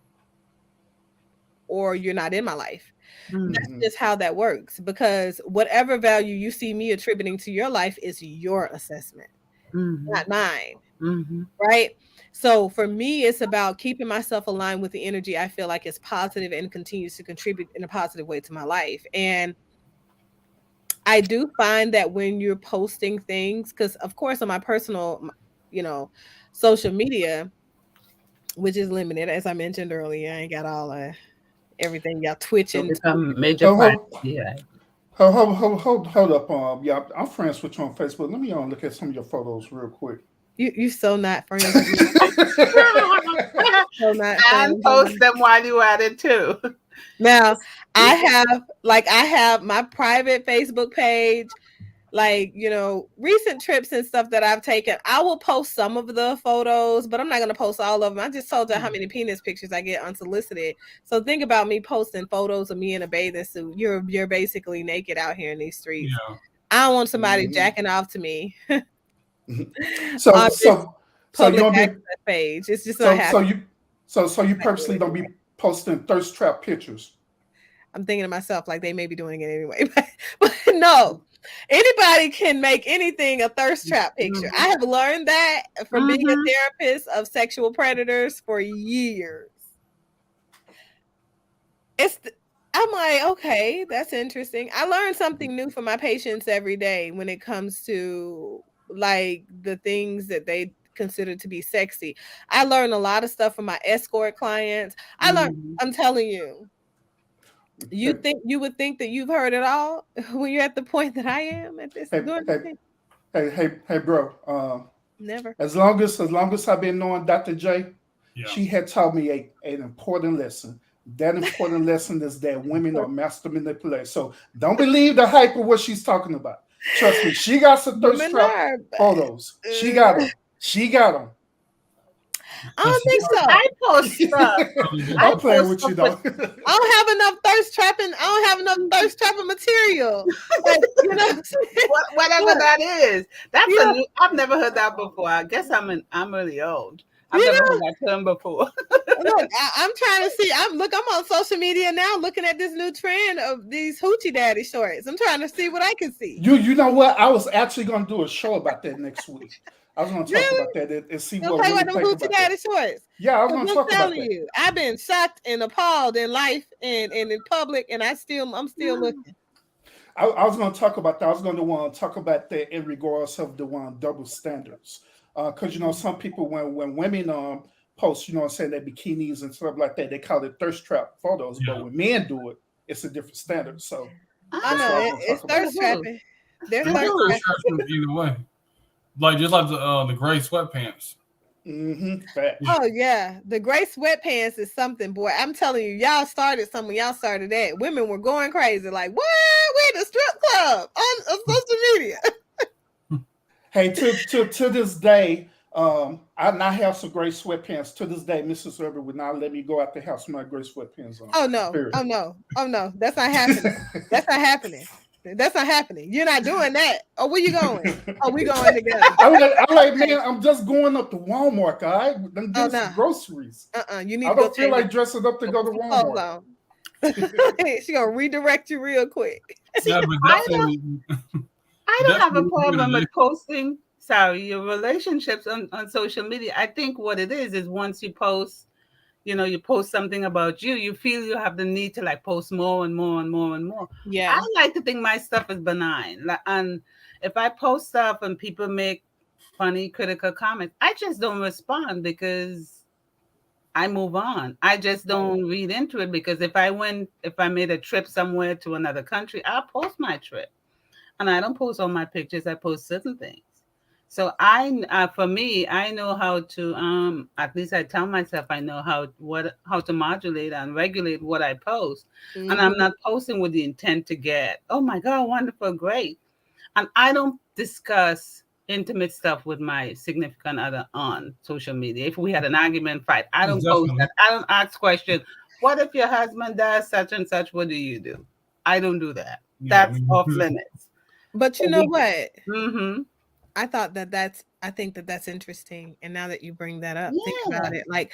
or you're not in my life. That's just how that works, because whatever value you see me attributing to your life is your assessment, not mine. Right? So for me, it's about keeping myself aligned with the energy I feel like is positive and continues to contribute in a positive way to my life. And I do find that when you're posting things, because of course on my personal, social media, which is limited, as I mentioned earlier, I ain't got all everything y'all twitching.
Major
Hold up, yeah, I'm friends with you on Facebook. Let me look at some of your photos real quick.
You so not friends with me.
So not and post them while you at it too.
Now I have my private Facebook page, like, recent trips and stuff that I've taken. I will post some of the photos, but I'm not going to post all of them. I just told you how many penis pictures I get unsolicited. So think about me posting photos of me in a bathing suit. You're basically naked out here in these streets. Yeah. I don't want somebody jacking off to me.
So you don't be
page. It's just not happening.
So you purposely don't be posting thirst trap pictures.
I'm thinking to myself, like, they may be doing it anyway, but no. Anybody can make anything a thirst trap picture. I have learned that from being a therapist of sexual predators for years. I'm like, okay, that's interesting. I learn something new from my patients every day when it comes to, like, the things that they consider to be sexy. I learn a lot of stuff from my escort clients. I'm telling you. You would think that you've heard it all when you're at the point that I am at this.
Hey, bro.
Never.
As long as I've been knowing Dr. J, she had taught me an important lesson. That important lesson is that women are master manipulators. So don't believe the hype of what she's talking about. Trust me, she got some thirst trap photos. She got them.
I don't think so.
I post stuff.
I'm playing with you though.
I don't have enough thirst trapping material. Like,
whatever that is. That's I've never heard that before. I guess I'm really old. I've never heard that term before.
Look, I'm trying to see. I'm on social media now, looking at this new trend of these hoochie daddy shorts. I'm trying to see what I can see.
You know what? I was actually going to do a show about that next week. I was going to talk about that and see what we think about that.
Shorts.
Yeah, I was going to talk about that.
You, I've been shocked and appalled in life and in public, and I'm still looking.
I was going to talk about that. I was going to talk about that in regards of the double standards. Because, some people, when women post, their bikinis and stuff like that, they call it thirst trap photos. Yeah. But when men do it, it's a different standard. So
I know it's thirst trapping. They're
thirst trapping either way. Like just like the gray sweatpants.
Oh yeah, the gray sweatpants is something, boy. I'm telling you, y'all started something. Y'all started that. Women were going crazy. Like, what? We're in a strip club on social media.
Hey, to this day, I now have some gray sweatpants. To this day, Mrs. Herbert would not let me go out the house with my gray sweatpants on.
Oh no! That's not happening. That's not happening. You're not doing that. Oh, where you going? Oh, we going together.
I'm like, man, I'm just going up to Walmart, guy. I'm getting some groceries.
You need.
I don't feel like dressing up to go to Walmart.
Hold on. She gonna redirect you real quick.
Yeah,
I don't have a problem with posting. Your relationships on social media. I think what it is once you post, you post something about you, you feel you have the need to like post more and more and more and more.
Yeah.
I like to think my stuff is benign. And if I post stuff and people make funny, critical comments, I just don't respond because I move on. I just don't read into it because if I made a trip somewhere to another country, I'll post my trip. And I don't post all my pictures. I post certain things. So for me, I know how to, at least I tell myself I know how to modulate and regulate what I post.
Mm-hmm.
And I'm not posting with the intent to get, oh my God, wonderful, great. And I don't discuss intimate stuff with my significant other on social media. If we had an argument, fight, I don't post that. I don't ask questions. What if your husband does such and such? What do you do? I don't do that.
Yeah,
That's off limits.
But you know what?
Mm-hmm.
I think that's interesting. And now that you bring that up, think
Yeah.
about it. Like,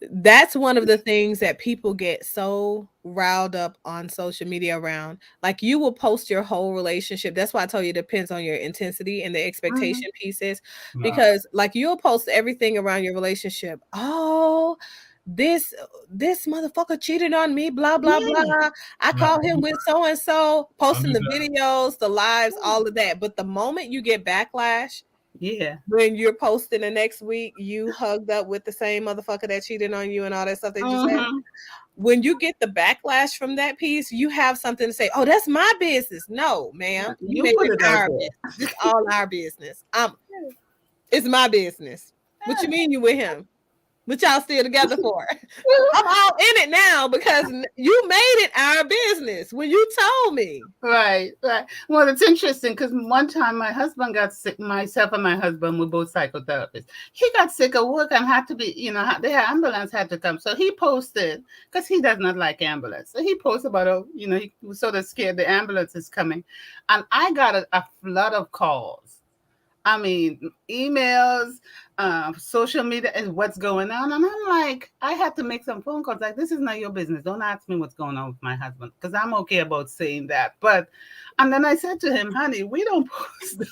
that's one of the things that people get so riled up on social media around. Like, you will post your whole relationship. That's why I told you it depends on your intensity and the expectation pieces. Because like, you'll post everything around your relationship. Oh, this motherfucker cheated on me, blah blah blah. I called him with so and so, posting the videos, the lives, all of that. But the moment you get backlash, when you're posting the next week, you hugged up with the same motherfucker that cheated on you and all that stuff that you said. When you get the backlash from that piece, you have something to say. Oh, that's my business. No, ma'am, you made it our business. It's all our business. It's my business. What you mean you with him? What y'all still together for? I'm all in it now because you made it our business when you told me.
Right. Well, it's interesting because one time my husband got sick. Myself and my husband were both psychotherapists. He got sick at work and had to be, the ambulance had to come. So he posted, because he does not like ambulance. So he posted about, he was sort of scared the ambulance is coming. And I got a flood of calls. I mean, emails, social media, and what's going on. And I'm like, I had to make some phone calls. Like, this is not your business. Don't ask me what's going on with my husband, because I'm okay about saying that. And then I said to him, honey, we don't post.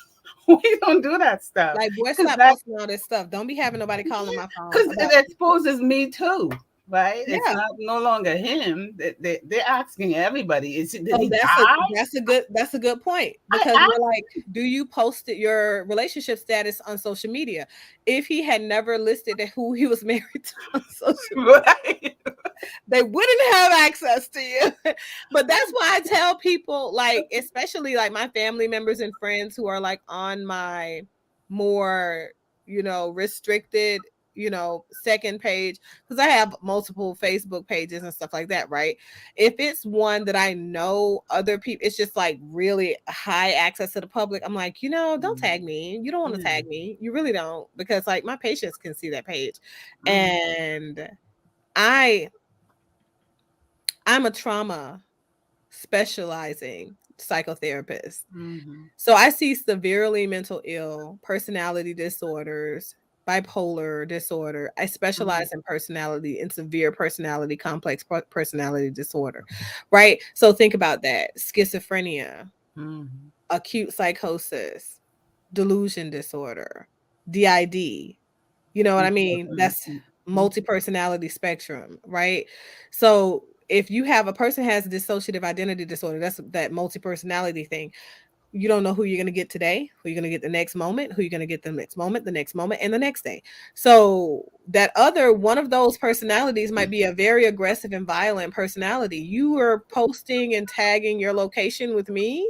We don't do that stuff.
Like, boy, stop posting all this stuff. Don't be having nobody calling my phone.
Because it exposes me too. Right?
Yeah.
It's not no longer him. They're asking everybody.
That's a good point, because we're like, do you post your relationship status on social media? If he had never listed who he was married to on social media, they wouldn't have access to you. But that's why I tell people, like, especially like my family members and friends who are like on my more, restricted, second page, because I have multiple Facebook pages and stuff like that, right? If it's one that I know other people, it's just like really high access to the public, I'm like, don't tag me. You don't want to tag me. You really don't, because like my patients can see that page. And I'm a trauma specializing psychotherapist. So I see severely mental ill, personality disorders, bipolar disorder. I specialize in personality, in severe personality, complex personality disorder, right? So think about that. Schizophrenia, acute psychosis, delusion disorder, DID. You know what I mean? That's multi-personality spectrum, right? So if you have a person has dissociative identity disorder, that's that multi-personality thing. You don't know who you're going to get today, who you're going to get the next moment, who you're going to get the next moment, and the next day. So that other one of those personalities might be a very aggressive and violent personality. You were posting and tagging your location with me,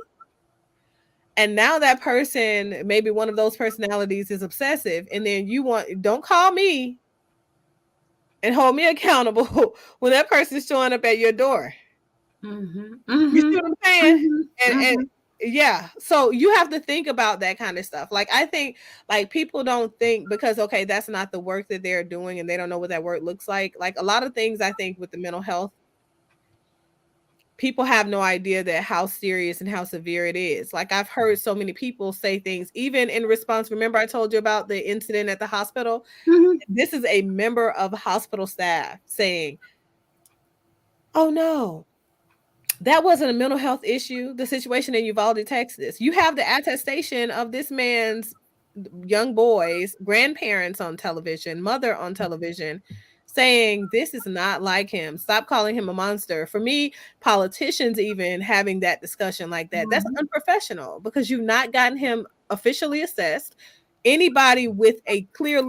and now that person, maybe one of those personalities is obsessive, and then don't call me and hold me accountable when that person's showing up at your door. You see what I'm saying? And yeah, so you have to think about that kind of stuff. Like, I think like people don't think, because okay, that's not the work that they're doing and they don't know what that work looks like. Like a lot of things, I think with the mental health, people have no idea that how serious and how severe it is. Like, I've heard so many people say things, even in response. Remember I told you about the incident at the hospital? This is a member of hospital staff saying, oh no, that wasn't a mental health issue. The situation in Uvalde, Texas. You have the attestation of this man's young boy's grandparents on television, mother on television, saying this is not like him. Stop calling him a monster. For me, politicians even having that discussion like that, that's unprofessional, because you've not gotten him officially assessed. Anybody with a clear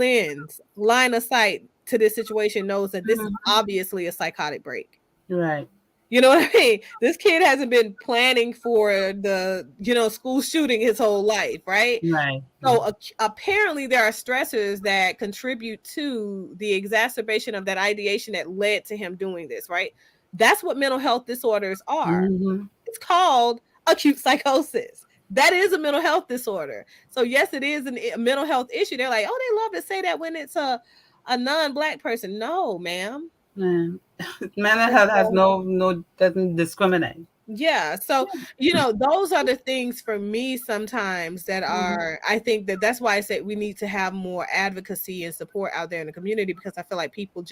line of sight to this situation knows that this is obviously a psychotic break.
Right.
You know what I mean? This kid hasn't been planning for the, school shooting his whole life, right?
Right.
So apparently there are stressors that contribute to the exacerbation of that ideation that led to him doing this, right? That's what mental health disorders are.
Mm-hmm.
It's called acute psychosis. That is a mental health disorder. So yes, it is a mental health issue. They're like, oh, they love to say that when it's a non-Black person. No, ma'am.
Yeah. Mental health has no doesn't discriminate.
Yeah. So, those are the things for me sometimes that are, I think that's why I said we need to have more advocacy and support out there in the community, because I feel like people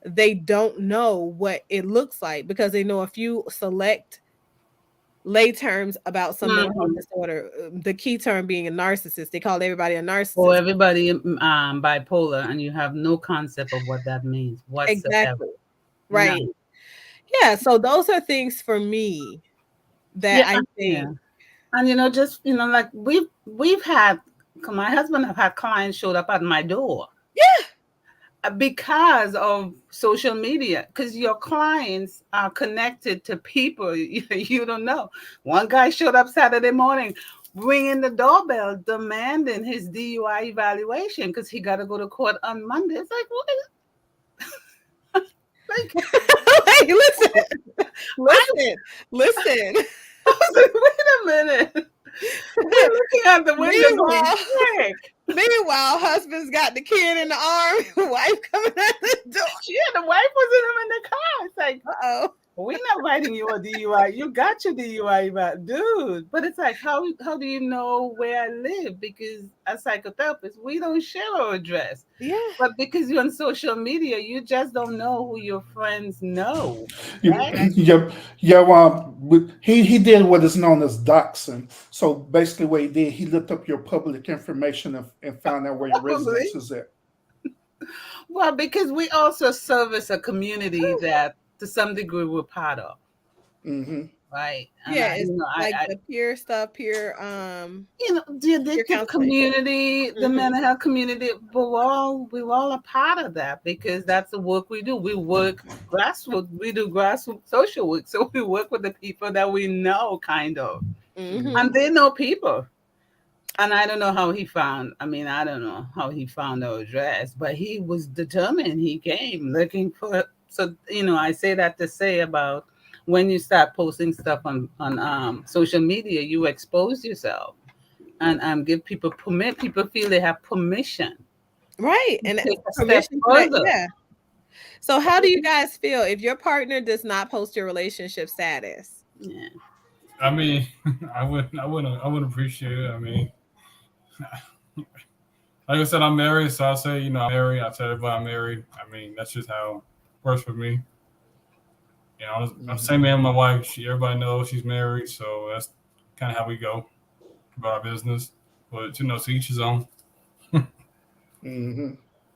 they don't know what it looks like because they know a few select lay terms about some mental health disorder. The key term being a narcissist. They call everybody a narcissist.
Or everybody bipolar, and you have no concept of what that means whatsoever.
Exactly. Right. No. Yeah. So those are things for me that I think.
Yeah. And just like we've had, my husband have had clients showed up at my door.
Yeah.
Because of social media, because your clients are connected to people you don't know. One guy showed up Saturday morning, ringing the doorbell, demanding his DUI evaluation because he got to go to court on Monday. It's like, what?
Hey, listen.
I was like, wait a minute. We're looking at the window.
Meanwhile, husband's got the kid in the arm, wife coming at the door.
Yeah, the wife was in the car. It's like, we're not writing you a DUI. You got your DUI, dude. But it's like, how do you know where I live? Because as psychotherapists, we don't share our address.
Yeah.
But because you're on social media, you just don't know who your friends know. Right?
Yeah. He did what is known as doxing. So basically, what he did, he looked up your public information and found out where your residence is at.
Well, because we also service a community that, to some degree, we're part of.
Mm-hmm.
Right.
Yeah, it's the peer stuff, the
community, the mental health community, but we're all a part of that because that's the work we do. We work grassroots, we do grassroots social work. So we work with the people that we know, kind of.
Mm-hmm.
And they know people. And I don't know how he found our address, but he was determined. He came looking for. So, I say that to say about when you start posting stuff on social media, you expose yourself and give people permit. People feel they have permission.
Right. And
take a step further.
Yeah. So how do you guys feel if your partner does not post your relationship status?
Yeah.
I mean, I would appreciate it. I mean, like I said, I'm married, so I say, I'm married. I tell everybody I'm married. I mean, that's just how it works for me. I'm the same man with my wife. Everybody knows she's married, so that's kind of how we go about our business. But to each his own.
Mm-hmm.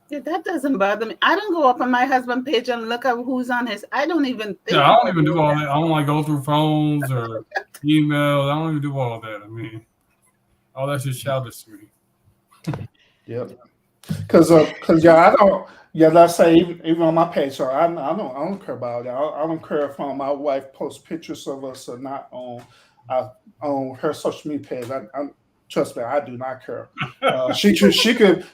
Yeah, that doesn't bother me. I don't go up on my husband's page and look at who's on his. I don't even think.
Yeah, I don't even do all that. I don't like go through phones or emails. I don't even do all that. I mean, all that's just childish to me.
Yep. Because I don't. Yeah, let's say even on my page, so I don't care about that. I don't care if my wife posts pictures of us or not on her social media page. Trust me, I do not care. She could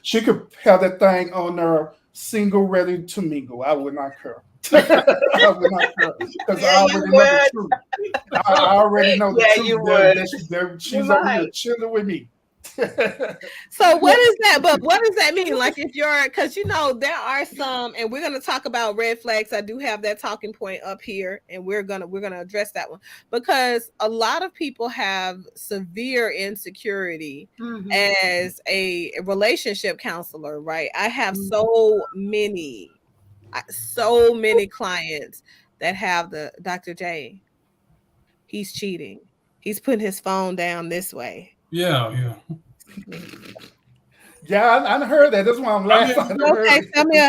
have that thing on there, single, ready to mingle. I would not care. I would not care because I already know the truth. I already know the truth. She's over here chilling with me.
So what is that? But what does that mean? Like if you're, because there are some, and we're going to talk about red flags. I do have that talking point up here, and we're gonna address that one because a lot of people have severe insecurity as a relationship counselor, right? I have so many clients that have the Dr. J. He's cheating. He's putting his phone down this way.
Yeah.
Yeah, I heard that. That's why I'm laughing.
Okay, tell me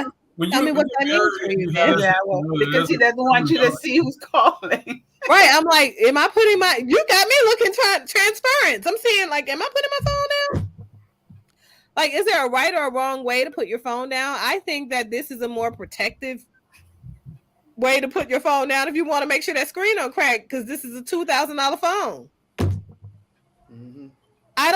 what that means for you.
Yeah, because he doesn't want you to see who's calling.
Right. I'm like, am I putting you got me looking transparent. I'm saying, like, am I putting my phone down? Like, is there a right or a wrong way to put your phone down? I think that this is a more protective way to put your phone down if you want to make sure that screen don't crack, because this is a $2,000 phone. Mm-hmm. I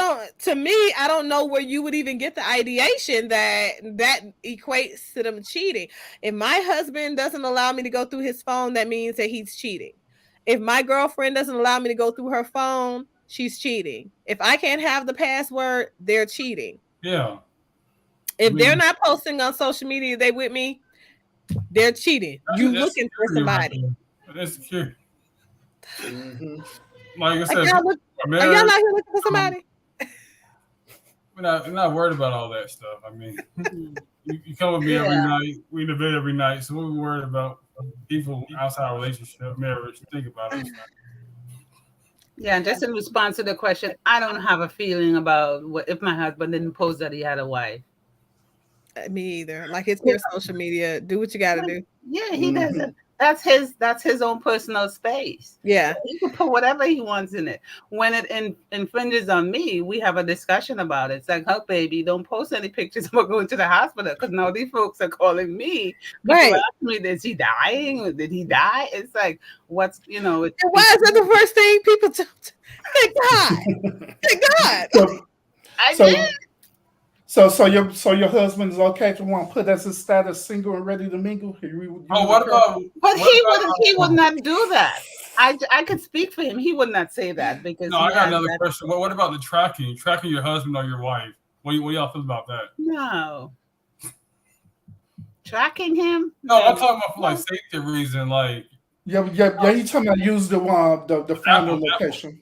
don't know where you would even get the ideation that equates to them cheating. If my husband doesn't allow me to go through his phone, that means that he's cheating. If my girlfriend doesn't allow me to go through her phone, she's cheating. If I can't have the password, they're cheating.
Yeah.
If they're not posting on social media, they with me, they're cheating. You looking for somebody.
That's security.
Mm-hmm.
Like I said,
are y'all out here looking for somebody?
We're not worried about all that stuff. I mean, you come with me every night. We in the bed every night. So we're worried about people outside our relationship, marriage. Think about it.
Yeah, and just in response to the question, I don't have a feeling about what if my husband didn't post that he had a wife.
Me either. Like, it's your social media. Do what you got to do.
Yeah, he doesn't. That's his own personal space.
Yeah,
he can put whatever he wants in it. When it infringes on me, we have a discussion about it. It's like, oh, baby, don't post any pictures about going to the hospital, because now these folks are calling me. Right? Ask me, is he dying? Did he die? It's like, what's Why is
that the first thing people do? Thank God. Thank God.
I did.
So your husband is okay to want to put as his status single and ready to mingle?
What about?
But he would not do that. I could speak for him. He would not say that because.
No, I got another question. What about the tracking your husband or your wife? What y'all feel about that?
No. Tracking him?
No, I'm talking about for like safety reason, like.
Yeah. You talking about use the finder location.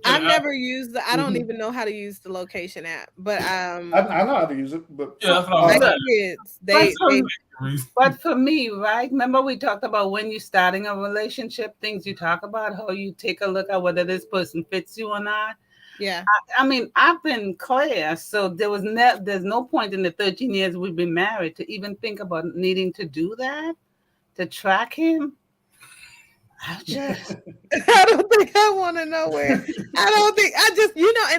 I've never used I don't even know how to use the location app, but
I know how to use it, but
yeah, that's what
my kids,
but for me, right? Remember we talked about when you're starting a relationship, things you talk about, how you take a look at whether this person fits you or not.
Yeah.
I mean, I've been clear, so there's no point in the 13 years we've been married to even think about needing to do that, to track him. I
don't think I want to know where. And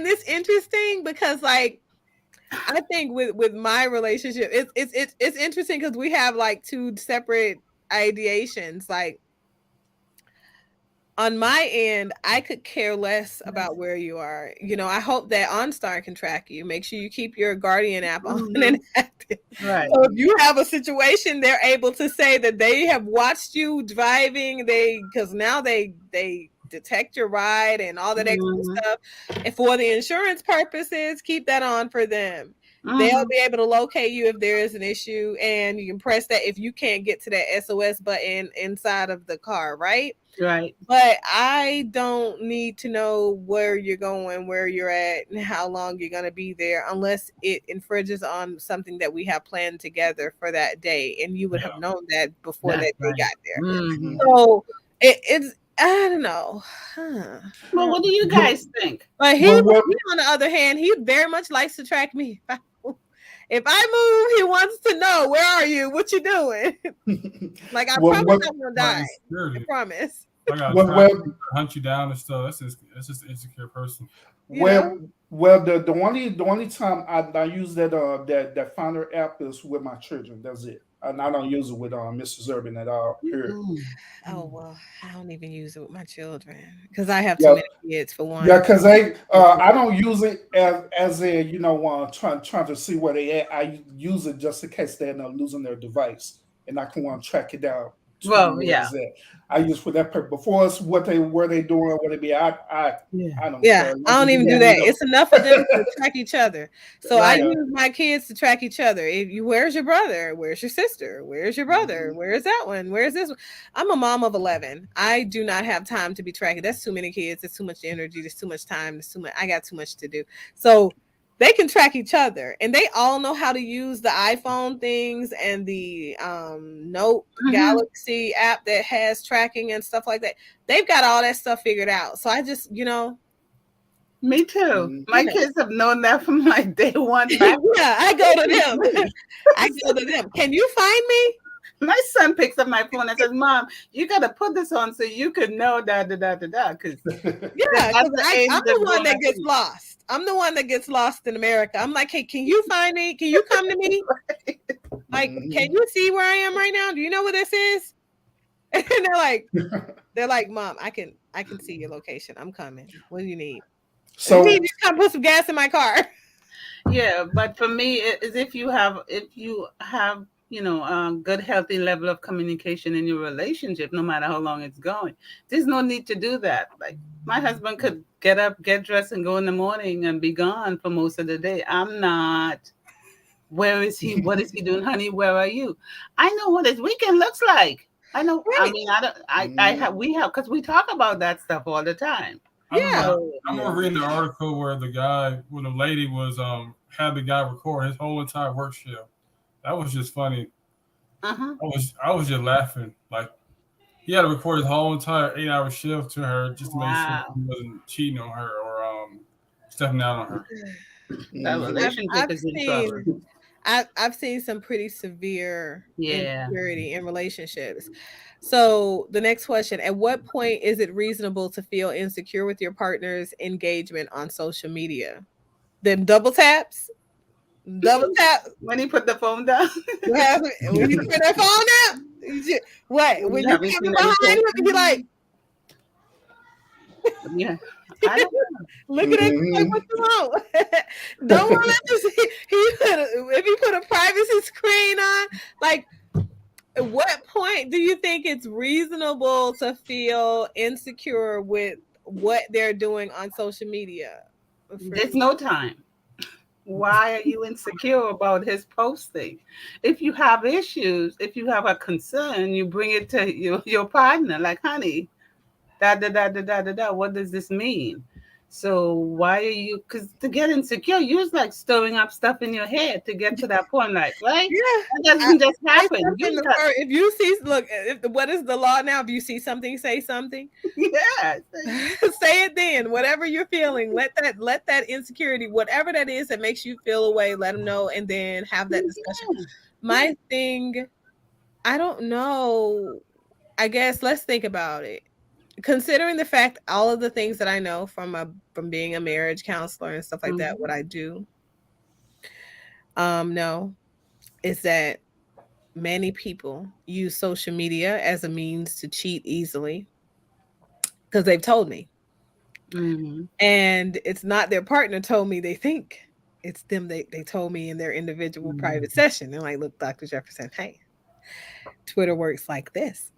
it's interesting because, like, I think with my relationship, it's interesting because we have like two separate ideations. Like, on my end, I could care less about where you are. I hope that OnStar can track you. Make sure you keep your Guardian app on and active.
Right.
So if you have a situation, they're able to say that they have watched you driving. Because now they detect your ride and all that extra stuff. And for the insurance purposes, keep that on for them. They'll be able to locate you if there is an issue, and you can press that if you can't get to that SOS button inside of the car, right?
Right.
But I don't need to know where you're going, where you're at, and how long you're going to be there unless it infringes on something that we have planned together for that day. And you would have known that before that day got there.
Mm-hmm.
So it's, I don't know.
Well, what do you guys think?
But he, on the other hand, he very much likes to track me. If I move, he wants to know, where are you? What you doing? Like, I promise I'm gonna die. I promise.
I gotta hunt you down and stuff. That's just an insecure person.
The only time I use that Finder app is with my children. That's it. And I don't use it with Mrs. Urban at all. Period.
Oh well, I don't even use it with my children because I have too many kids for one.
Yeah, because I don't use it as a trying to see where they at. I use it just in case they end up losing their device, and I can want to track it down.
Well, yeah.
I use for that purpose. Before it's where they doing, where they be. I don't.
Yeah, I don't even do that. It's enough for them to track each other. So I use my kids to track each other. Where's your brother? Where's your sister? Where's your brother? Where's that one? Where's this one? I'm a mom of 11. I do not have time to be tracking. That's too many kids. There's too much energy. There's too much time. There's too much. I got too much to do. So they can track each other, and they all know how to use the iPhone things and the Note Galaxy app that has tracking and stuff like that. They've got all that stuff figured out. So I just,
Me too. My kids have known that from like day one.
Yeah, I go to them. Can you find me?
My son picks up my phone and says, "Mom, you got to put this on so you can know da." Because
I'm the one that gets lost. I'm the one that gets lost in America. I'm like, hey, can you find me? Can you come to me? Like, can you see where I am right now? Do you know where this is? And they're like, Mom, I can see your location. I'm coming. What do you need?
So
you need to come put some gas in my car.
Yeah, but for me, it is if you have good healthy level of communication in your relationship, no matter how long it's going, there's no need to do that. Like my husband could get up, get dressed, and go in the morning and be gone for most of the day. I'm not. Where is he? What is he doing, honey? Where are you? I know what his weekend looks like. I know.
Right.
I mean, I don't. I have. We have because we talk about that stuff all the time.
Yeah.
I remember reading an article where the lady was had the guy record his whole entire work shift. That was just funny.
Uh-huh.
I was just laughing. Like he had to record his whole entire 8-hour shift to her just to make sure he wasn't cheating on her or stepping out on her.
That relationship is in trouble.
I've seen some pretty severe insecurity in relationships. So the next question, at what point is it reasonable to feel insecure with your partner's engagement on social media? Them double taps? Double tap.
When he put the phone down?
When you put that phone down? What? When you come behind him and be like,
yeah. I don't know.
Look at it. Like, what you want? Don't want to see. If he put a privacy screen on, like, at what point do you think it's reasonable to feel insecure with what they're doing on social media?
There's no time. Why are you insecure about his posting? If you have issues, if you have a concern, you bring it to your partner. Like, honey, what does this mean? So why are you? Because to get insecure, you're like stirring up stuff in your head to get to that point, like, right?
Yeah,
that doesn't just happen.
If you see, what is the law now? If you see something, say something.
Yeah,
say it then. Whatever you're feeling, let that insecurity, whatever that is that makes you feel away, let them know, and then have that discussion. Yeah. My thing, I don't know. I guess let's think about it. Considering the fact all of the things that I know from being a marriage counselor and stuff like that, what I do, no, is that many people use social media as a means to cheat easily because they've told me. Mm-hmm. And it's not their partner told me, they think it's them. They told me in their individual private session. They're like, look, Dr. Jefferson, hey, Twitter works like this.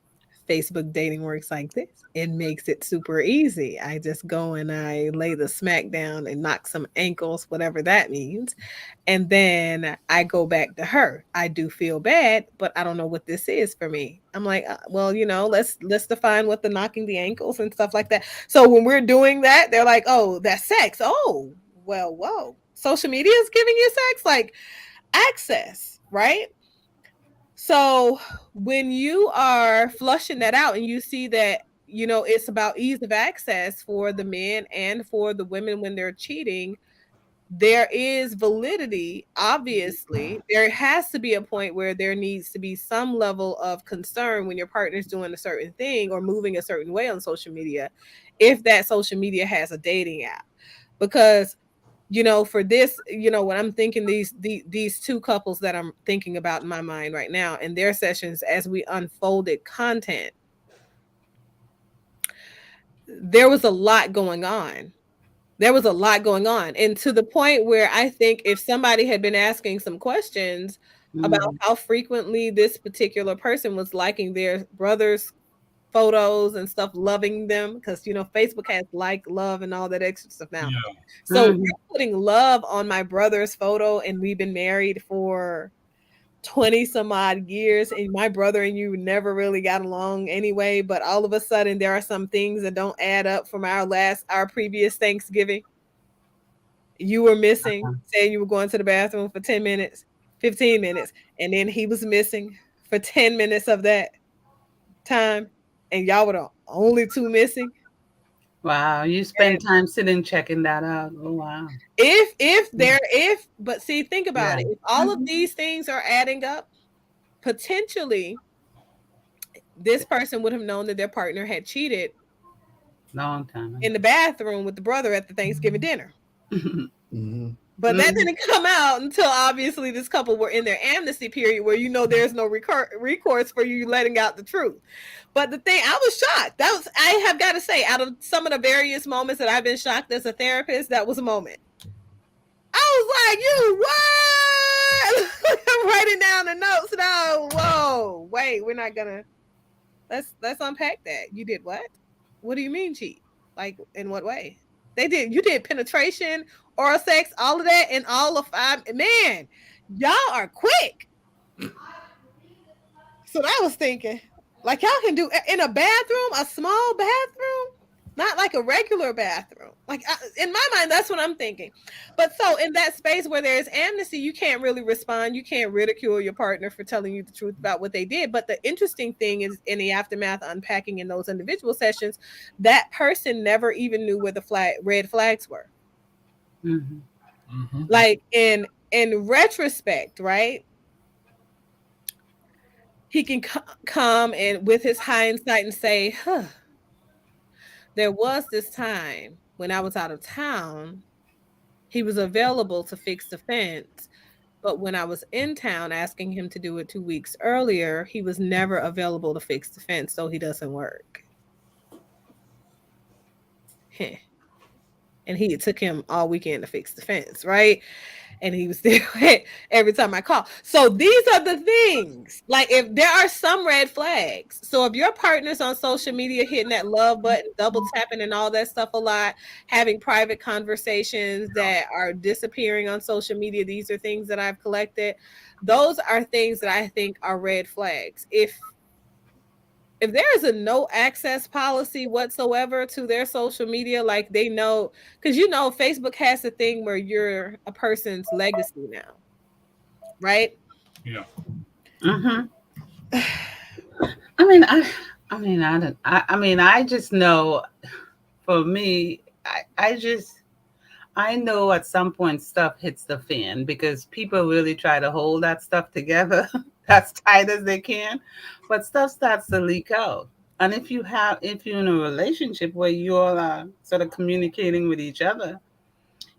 Facebook dating works like this. It makes it super easy. I just go and I lay the smack down and knock some ankles, whatever that means. And then I go back to her. I do feel bad, but I don't know what this is for me. I'm like, well, let's define what the knocking the ankles and stuff like that. So when we're doing that, they're like, oh, that's sex. Oh, well, whoa. Social media is giving you sex, like access, right? So when you are flushing that out and you see that, it's about ease of access for the men and for the women when they're cheating, there is validity. Obviously, there has to be a point where there needs to be some level of concern when your partner's doing a certain thing or moving a certain way on social media, if that social media has a dating app. Because for this, when I'm thinking these two couples that I'm thinking about in my mind right now and their sessions as we unfolded content, there was a lot going on. And to the point where I think if somebody had been asking some questions about how frequently this particular person was liking their brother's photos and stuff, loving them, because Facebook has like, love, and all that extra stuff now. Yeah. So you're putting love on my brother's photo, and we've been married for 20 some odd years, and my brother and you never really got along anyway, but all of a sudden there are some things that don't add up from our previous Thanksgiving. You were missing, saying you were going to the bathroom for 10 minutes, 15 minutes, and then he was missing for 10 minutes of that time. And y'all were the only two missing.
Wow, you spend time sitting checking that out. Oh wow.
But see, think about it. If all of these things are adding up, potentially this person would have known that their partner had cheated
long time
in the bathroom with the brother at the Thanksgiving dinner.
Mm-hmm.
But that didn't come out until obviously this couple were in their amnesty period where there's no recourse for you letting out the truth. But the thing, I was shocked. I have got to say, out of some of the various moments that I've been shocked as a therapist, that was a moment. I was like, you what? I'm writing down the notes now. Whoa, wait, we're not gonna. Let's unpack that. You did what? What do you mean cheat? Like, in what way? You did penetration, oral sex, all of that, and all of 5. Man, y'all are quick. So I was thinking, like, y'all can do in a bathroom, a small bathroom, not like a regular bathroom. Like, in my mind, that's what I'm thinking. But so in that space where there's amnesty, you can't really respond. You can't ridicule your partner for telling you the truth about what they did. But the interesting thing is, in the aftermath, unpacking in those individual sessions, that person never even knew where the red flags were.
Mm-hmm.
Mm-hmm.
Like, in retrospect, right? He can come and with his hindsight and say, there was this time when I was out of town, he was available to fix the fence. But when I was in town asking him to do it 2 weeks earlier, he was never available to fix the fence, so he doesn't work. And it took him all weekend to fix the fence, right? And he was there every time I call. So these are the things. Like, if there are some red flags. So if your partner's on social media hitting that love button, double tapping and all that stuff a lot, having private conversations that are disappearing on social media, these are things that I've collected. Those are things that I think are red flags. If there is a no access policy whatsoever to their social media, like, they know, because Facebook has a thing where you're a person's legacy now, right?
Yeah.
Mm-hmm. I just know, for me, I know at some point stuff hits the fan because people really try to hold that stuff together as tight as they can, but stuff starts to leak out. And if you're in a relationship where you all are sort of communicating with each other,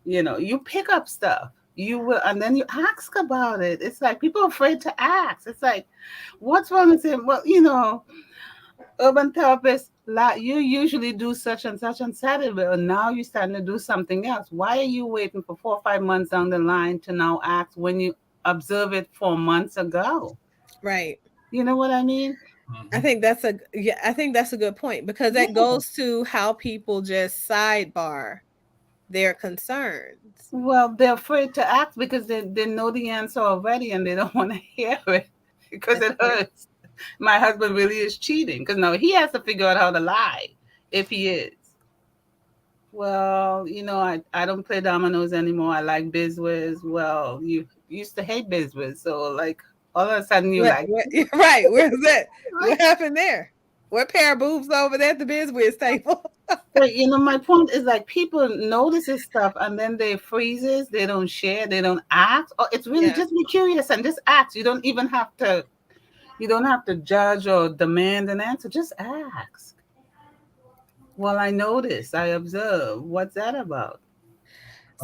you pick up stuff. You will, and then you ask about it. It's like people are afraid to ask. It's like, what's wrong with him? Well, urban therapist, you usually do such and such on Saturday, but now you're starting to do something else. Why are you waiting for 4 or 5 months down the line to now ask when you observe it 4 months ago?
Right.
You know what I mean?
I think that's a good point, because that goes to how people just sidebar their concerns.
Well, they're afraid to ask because they know the answer already and they don't want to hear it because it hurts. My husband really is cheating, because now he has to figure out how to lie if he is. Well, I don't play dominoes anymore. I like BizWiz. Well, you used to hate BizWiz, so like all of a sudden you
right, where's that? What happened there? What pair of boobs over there at the BizWiz table?
But my point is, like, people notice this stuff and then they freezes. They don't share. They don't ask. Or it's really just be curious and just ask. You don't even have to. You don't have to judge or demand an answer. Just ask. Well, I noticed. I observe. What's that about?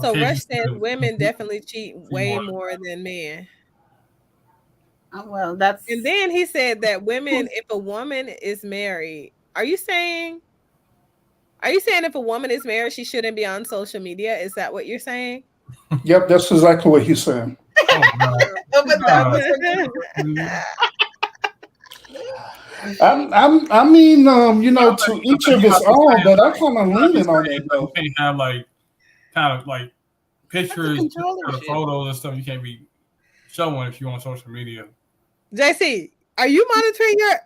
So Rush says women definitely cheat way more than men.
Well, that's.
And then he said that women, if a woman is married, are you saying if a woman is married, she shouldn't be on social media? Is that what you're saying?
Yep, that's exactly what he's saying. To each of his own, but I'm kind of leaning on it though.
You can't have like pictures, photos and stuff. You can't be showing if you're on social media.
JC, are you monitoring your?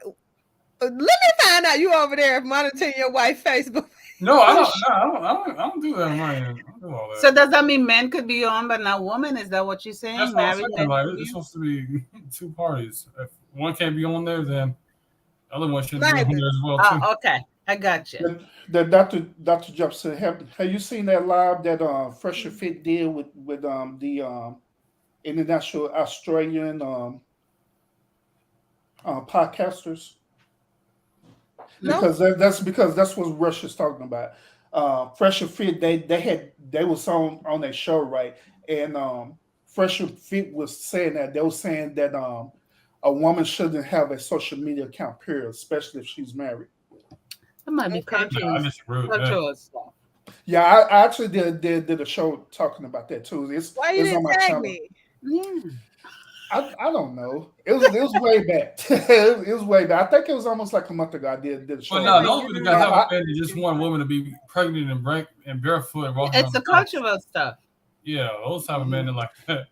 Let me find out you over there monitoring your wife's Facebook.
No, I don't do that on my end. I don't do all that.
So does that mean men could be on, but not women? Is that what you're saying?
That's what I'm saying. Like, it's supposed to be 2 parties. If one can't be on there, then the other one should be on there as well too.
Okay, I got you.
The Dr. Jefferson, have you seen that live that Fresher Fit did with the international Australian podcasters? Because that's what Rush is talking about. Fresher Fit, they was on their show, right? and Fresh Fit was saying that they were saying that a woman shouldn't have a social media account, period, especially if she's married.
That might be cultural stuff.
Yeah, I actually did a show talking about that too.
Why you didn't tag me?
Yeah.
I don't know. It was way back. it was way back. I think it was almost like a month ago. I did a show.
Well, no, those guys have a just one woman to be pregnant and barefoot.
It's the cultural stuff.
Yeah, those type of men are like that.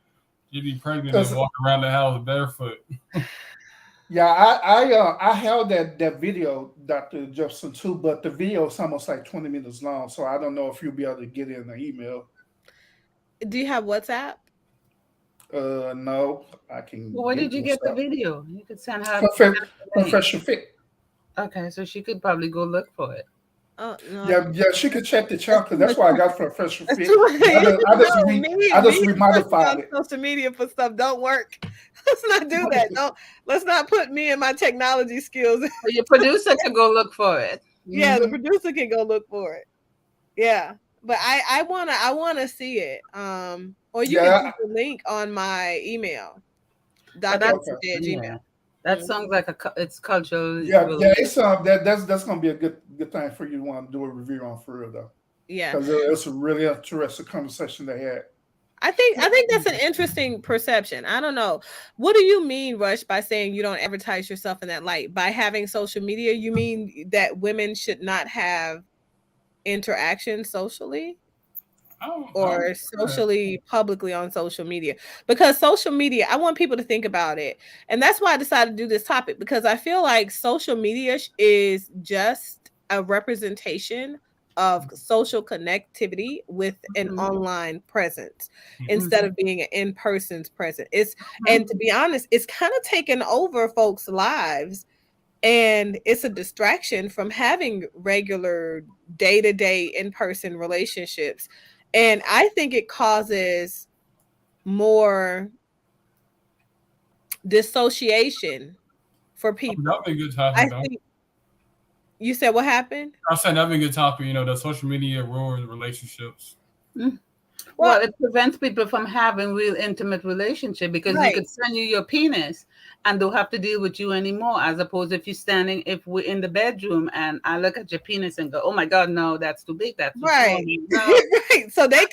You be pregnant and walk around the house barefoot.
Yeah, I held that video, Dr. Jefferson, too, but the video is almost like 20 minutes long, so I don't know if you'll be able to get it in the email.
Do you have WhatsApp?
No, I can.
Well, where did you get the video? You could send her
Professional Fit.
Okay, so she could probably go look for it.
Oh no.
Yeah, she could check the channel because that's why I got Professional Fit. I just remodified it.
Social media for stuff don't work. Let's not do that. Let's not put me and my technology skills.
Your producer can go look for it.
Yeah, the producer can go look for it. Yeah, but I wanna see it. Or you can put the link on my email. Gmail.
That sounds like it's cultural.
Yeah, it's that's gonna be a good thing for you to want to do a review on for real though.
Yeah,
because it's a really interesting conversation they had.
I think that's an interesting perception. I don't know. What do you mean, Rush, by saying you don't advertise yourself in that light? By having social media, you mean that women should not have interaction socially? Or socially, publicly on social media? Because social media, I want people to think about it. And that's why I decided to do this topic, because I feel like social media is just a representation of social connectivity with an online presence instead of being an in-person presence. And to be honest, it's kind of taken over folks' lives, and it's a distraction from having regular day-to-day in-person relationships. And I think it causes more dissociation for people.
That'd be a good topic.
You said what happened?
I said that'd be a good topic. The social media ruins relationships.
Well, it prevents people from having real intimate relationship because you could send you your penis and don't have to deal with you anymore. As opposed if we're in the bedroom and I look at your penis and go, oh my God, no, that's too big. That's too
right.
No.
Right. So they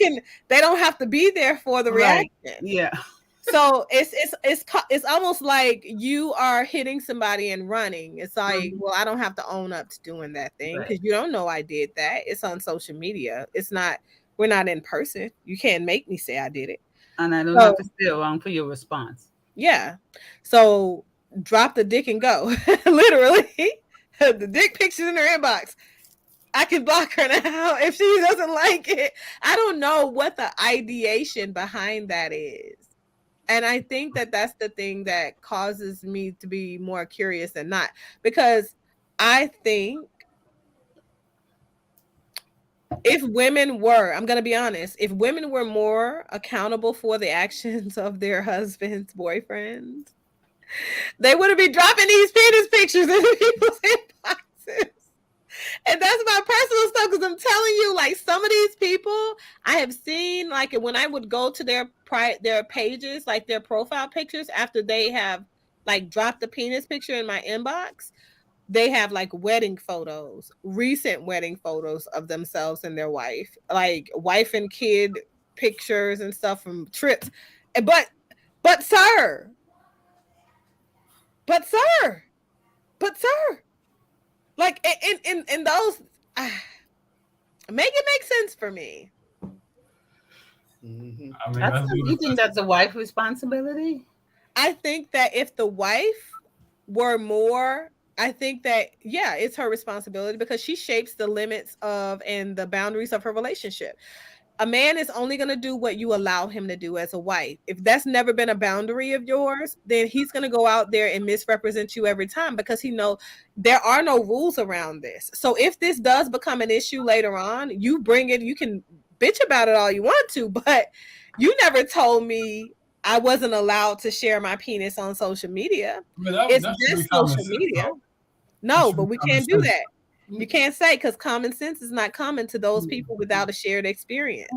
don't have to be there for the reaction.
Yeah.
So it's almost like you are hitting somebody and running. It's like, well, I don't have to own up to doing that thing because you don't know I did that. It's on social media. We're not in person. You can't make me say I did it.
And I don't have to stay around for your response.
Yeah. So drop the dick and go. Literally. The dick pictures in her inbox. I can block her now if she doesn't like it. I don't know what the ideation behind that is. And I think that that's the thing that causes me to be more curious than not. Because I think if women were, I'm going to be honest, if women were more accountable for the actions of their husbands, boyfriends, they wouldn't be dropping these penis pictures in people's inboxes. And that's my personal stuff, because I'm telling you, like, some of these people I have seen, like, when I would go to their pages, like their profile pictures, after they have like dropped the penis picture in my inbox, they have like wedding photos, recent wedding photos of themselves and their wife, like wife and kid pictures and stuff from trips. But sir, like in those, make it make sense for me.
Mm-hmm. I mean, you think that's a wife responsibility?
I think that if the wife were more, I think that, yeah, it's her responsibility, because she shapes the limits of and the boundaries of her relationship. A man is only going to do what you allow him to do as a wife. If that's never been a boundary of yours, then he's going to go out there and misrepresent you every time, because he knows there are no rules around this. So if this does become an issue later on, you bring it, you can bitch about it all you want to, but you never told me I wasn't allowed to share my penis on social media. It's just social media. No, but we can't do that. You can't say, because common sense is not common to those people without a shared experience.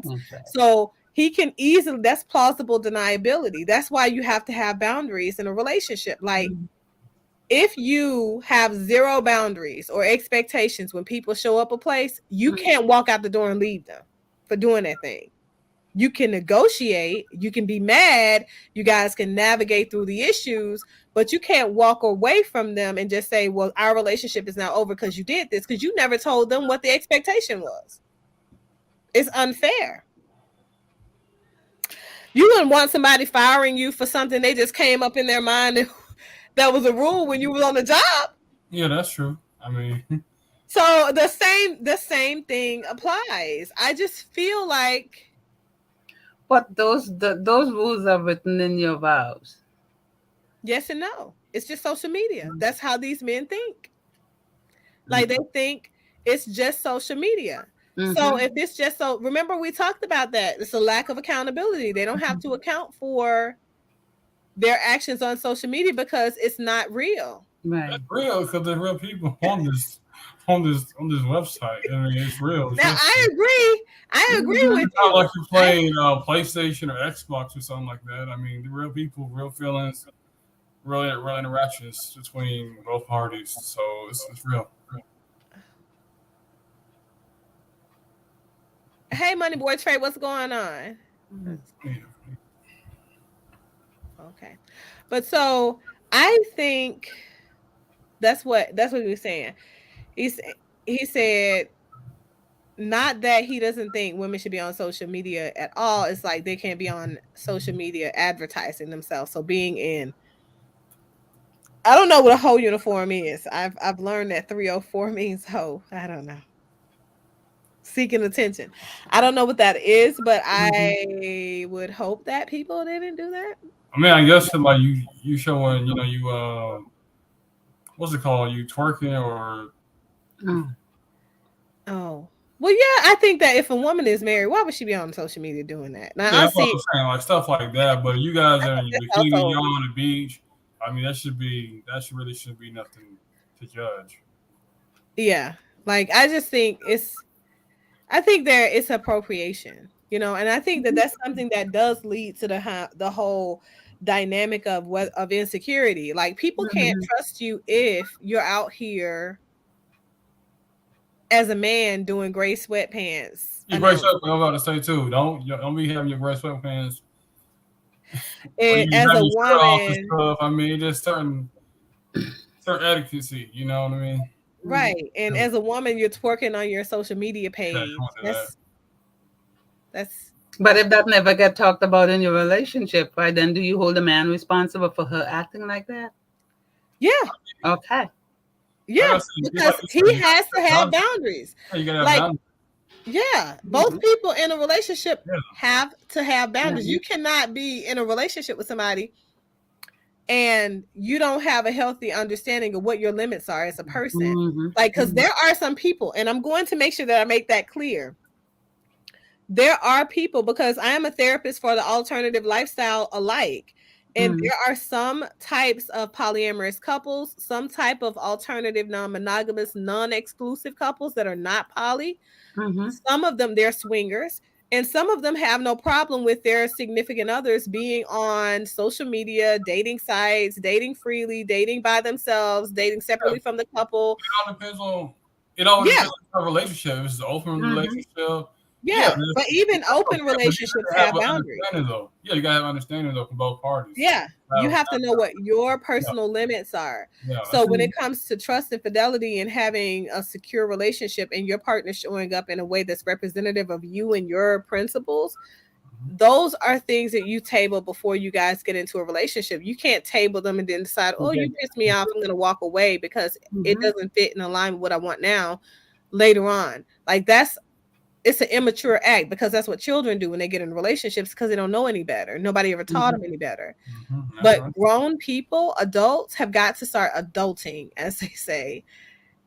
So he can easily, that's plausible deniability. That's why you have to have boundaries in a relationship. Like, if you have zero boundaries or expectations when people show up a place, you can't walk out the door and leave them for doing that thing. You can negotiate, you can be mad, you guys can navigate through the issues, but you can't walk away from them and just say, well, our relationship is now over because you did this, because you never told them what the expectation was. It's unfair. You wouldn't want somebody firing you for something they just came up in their mind and that was a rule when you were on the job.
Yeah, that's true. I mean,
so the same thing applies. I just feel like,
but those rules are written in your vows.
Yes and no. It's just social media. That's how these men think. Like, they think it's just social media. So if it's just so, remember we talked about that. It's a lack of accountability. They don't have to account for their actions on social media because it's not real.
Right.
It's real because there's real people on this website. I mean, it's real.
Now, I agree with you.
It's not like you're playing PlayStation or Xbox or something like that. I mean, the real people, real feelings, real interactions between both parties. So it's real.
Hey, Money Boy Trey, what's going on? Okay. But so I think that's what he was saying. He said not that he doesn't think women should be on social media at all. It's like they can't be on social media advertising themselves. So being in, I don't know what a hoe uniform is. I've learned that 304 means hoe. I don't know. Seeking attention. I don't know what that is, but I would hope that people didn't do that.
I mean, I guess like you showing, you what's it called? You twerking or
Oh. Well, yeah, I think that if a woman is married, why would she be on social media doing that? Now,
that's what I'm saying, like stuff like that. But you guys are in your bikini, you're on the beach. I mean, that really shouldn't be nothing to judge.
Yeah, like I just think it's appropriation, and I think that that's something that does lead to the whole dynamic of insecurity. Like, people can't trust you if you're out here as a man doing gray sweatpants.
Your gray sweatpants, I'm about to say too. Don't be having your gray sweatpants.
And as a woman,
I mean, just certain etiquette, you know what I mean?
Right. And as a woman, you're twerking on your social media page. That's
But if that never get talked about in your relationship, right, then do you hold a man responsible for her acting like that?
Yeah.
Okay.
Yeah, because he has to have boundaries.
You gotta have boundaries.
Yeah, both people in a relationship have to have boundaries. You cannot be in a relationship with somebody and you don't have a healthy understanding of what your limits are as a person. Like, because there are some people, and I'm going to make sure that I make that clear. There are people, because I am a therapist for the alternative lifestyle alike. And there are some types of polyamorous couples, some type of alternative non-monogamous, non-exclusive couples that are not poly. Some of them, they're swingers. And some of them have no problem with their significant others being on social media, dating sites, dating freely, dating by themselves, dating separately from the couple.
It all depends on a relationship. If it's an open relationship.
Yeah, but even open relationships have boundaries.
Though. Yeah, you gotta have understanding though from both parties.
Yeah, you have to know what your personal limits are. So when it comes to trust and fidelity and having a secure relationship and your partner showing up in a way that's representative of you and your principles, those are things that you table before you guys get into a relationship. You can't table them and then decide, oh, you pissed me off, I'm going to walk away because it doesn't fit in line with what I want now later on. Like, it's an immature act, because that's what children do when they get in relationships, because they don't know any better. Nobody ever taught them any better. But grown people, adults, have got to start adulting, as they say,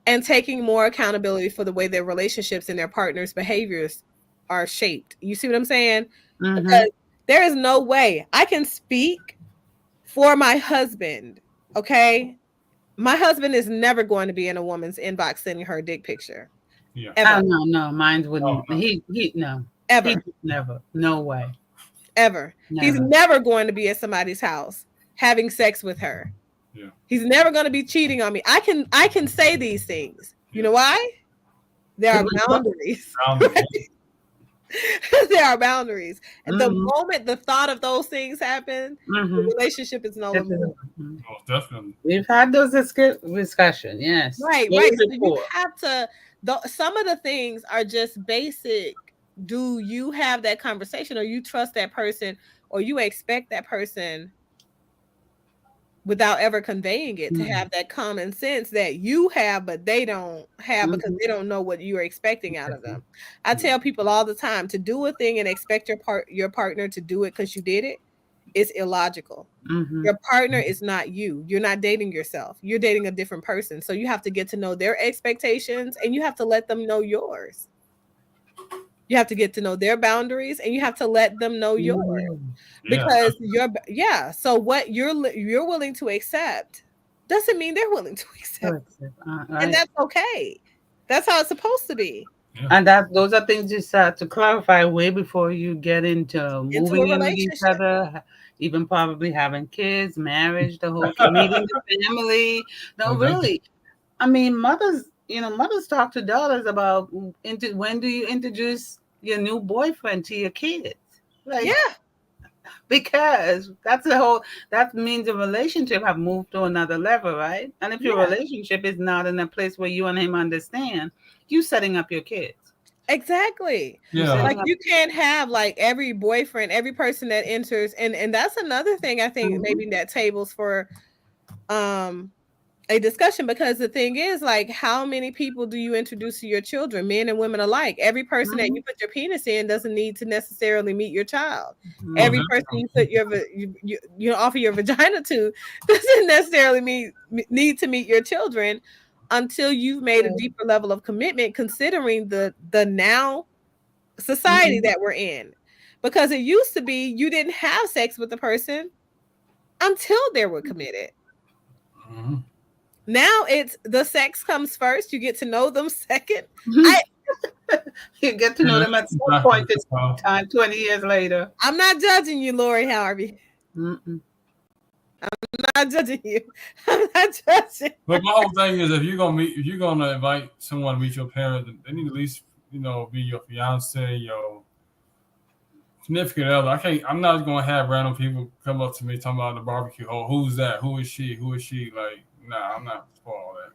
and taking more accountability for the way their relationships and their partners' behaviors are shaped. You see what I'm saying? Because there is no way I can speak for my husband. Okay. My husband is never going to be in a woman's inbox sending her a dick picture.
Yeah. No, mine wouldn't. He no.
Ever.
Never. No way.
Ever. He's never going to be at somebody's house having sex with her.
Yeah.
He's never going to be cheating on me. I can say these things. You know why? There are boundaries. There are boundaries. And the moment the thought of those things happen, the relationship is no longer.
Most definitely.
We've had those discussions, yes.
Right. So you have to, some of the things are just basic. Do you have that conversation, or you trust that person, or you expect that person without ever conveying it to have that common sense that you have, but they don't have because they don't know what you are expecting out of them. I tell people all the time, to do a thing and expect your partner to do it because you did it is illogical. Your partner is not you. You're not dating yourself. You're dating a different person. So you have to get to know their expectations, and you have to let them know yours. You have to get to know their boundaries, and you have to let them know yours. Because so what you're willing to accept doesn't mean they're willing to accept. And that's okay. That's how it's supposed to be.
Yeah. And those are things you start to clarify way before you get into moving in with each other, even probably having kids, marriage, the whole meeting the family. No, really. I mean, mothers talk to daughters about when do you introduce your new boyfriend to your kids? Because that means the relationship have moved to another level, right? And if your relationship is not in a place where you and him understand, you setting up your kids.
Exactly.
Yeah.
Like you can't have like every boyfriend, every person that enters, and that's another thing I think maybe that tables for a discussion, because the thing is, like, how many people do you introduce to your children, men and women alike? Every person that you put your penis in doesn't need to necessarily meet your child. Every person you put you offer your vagina to doesn't necessarily need to meet your children until you've made a deeper level of commitment, considering the now society that we're in. Because it used to be you didn't have sex with the person until they were committed. Now it's the sex comes first. You get to know them second.
You get to know them at some point in time, 20 years later.
I'm not judging you, Lori Harvey. I'm not judging you. I'm not judging.
But my whole thing is, if you're gonna invite someone to meet your parents, they need to at least, be your fiance, your significant other. I'm not gonna have random people come up to me talking about the barbecue. Oh, who's that? Who is she? Who is she? Like, nah, I'm not for all that.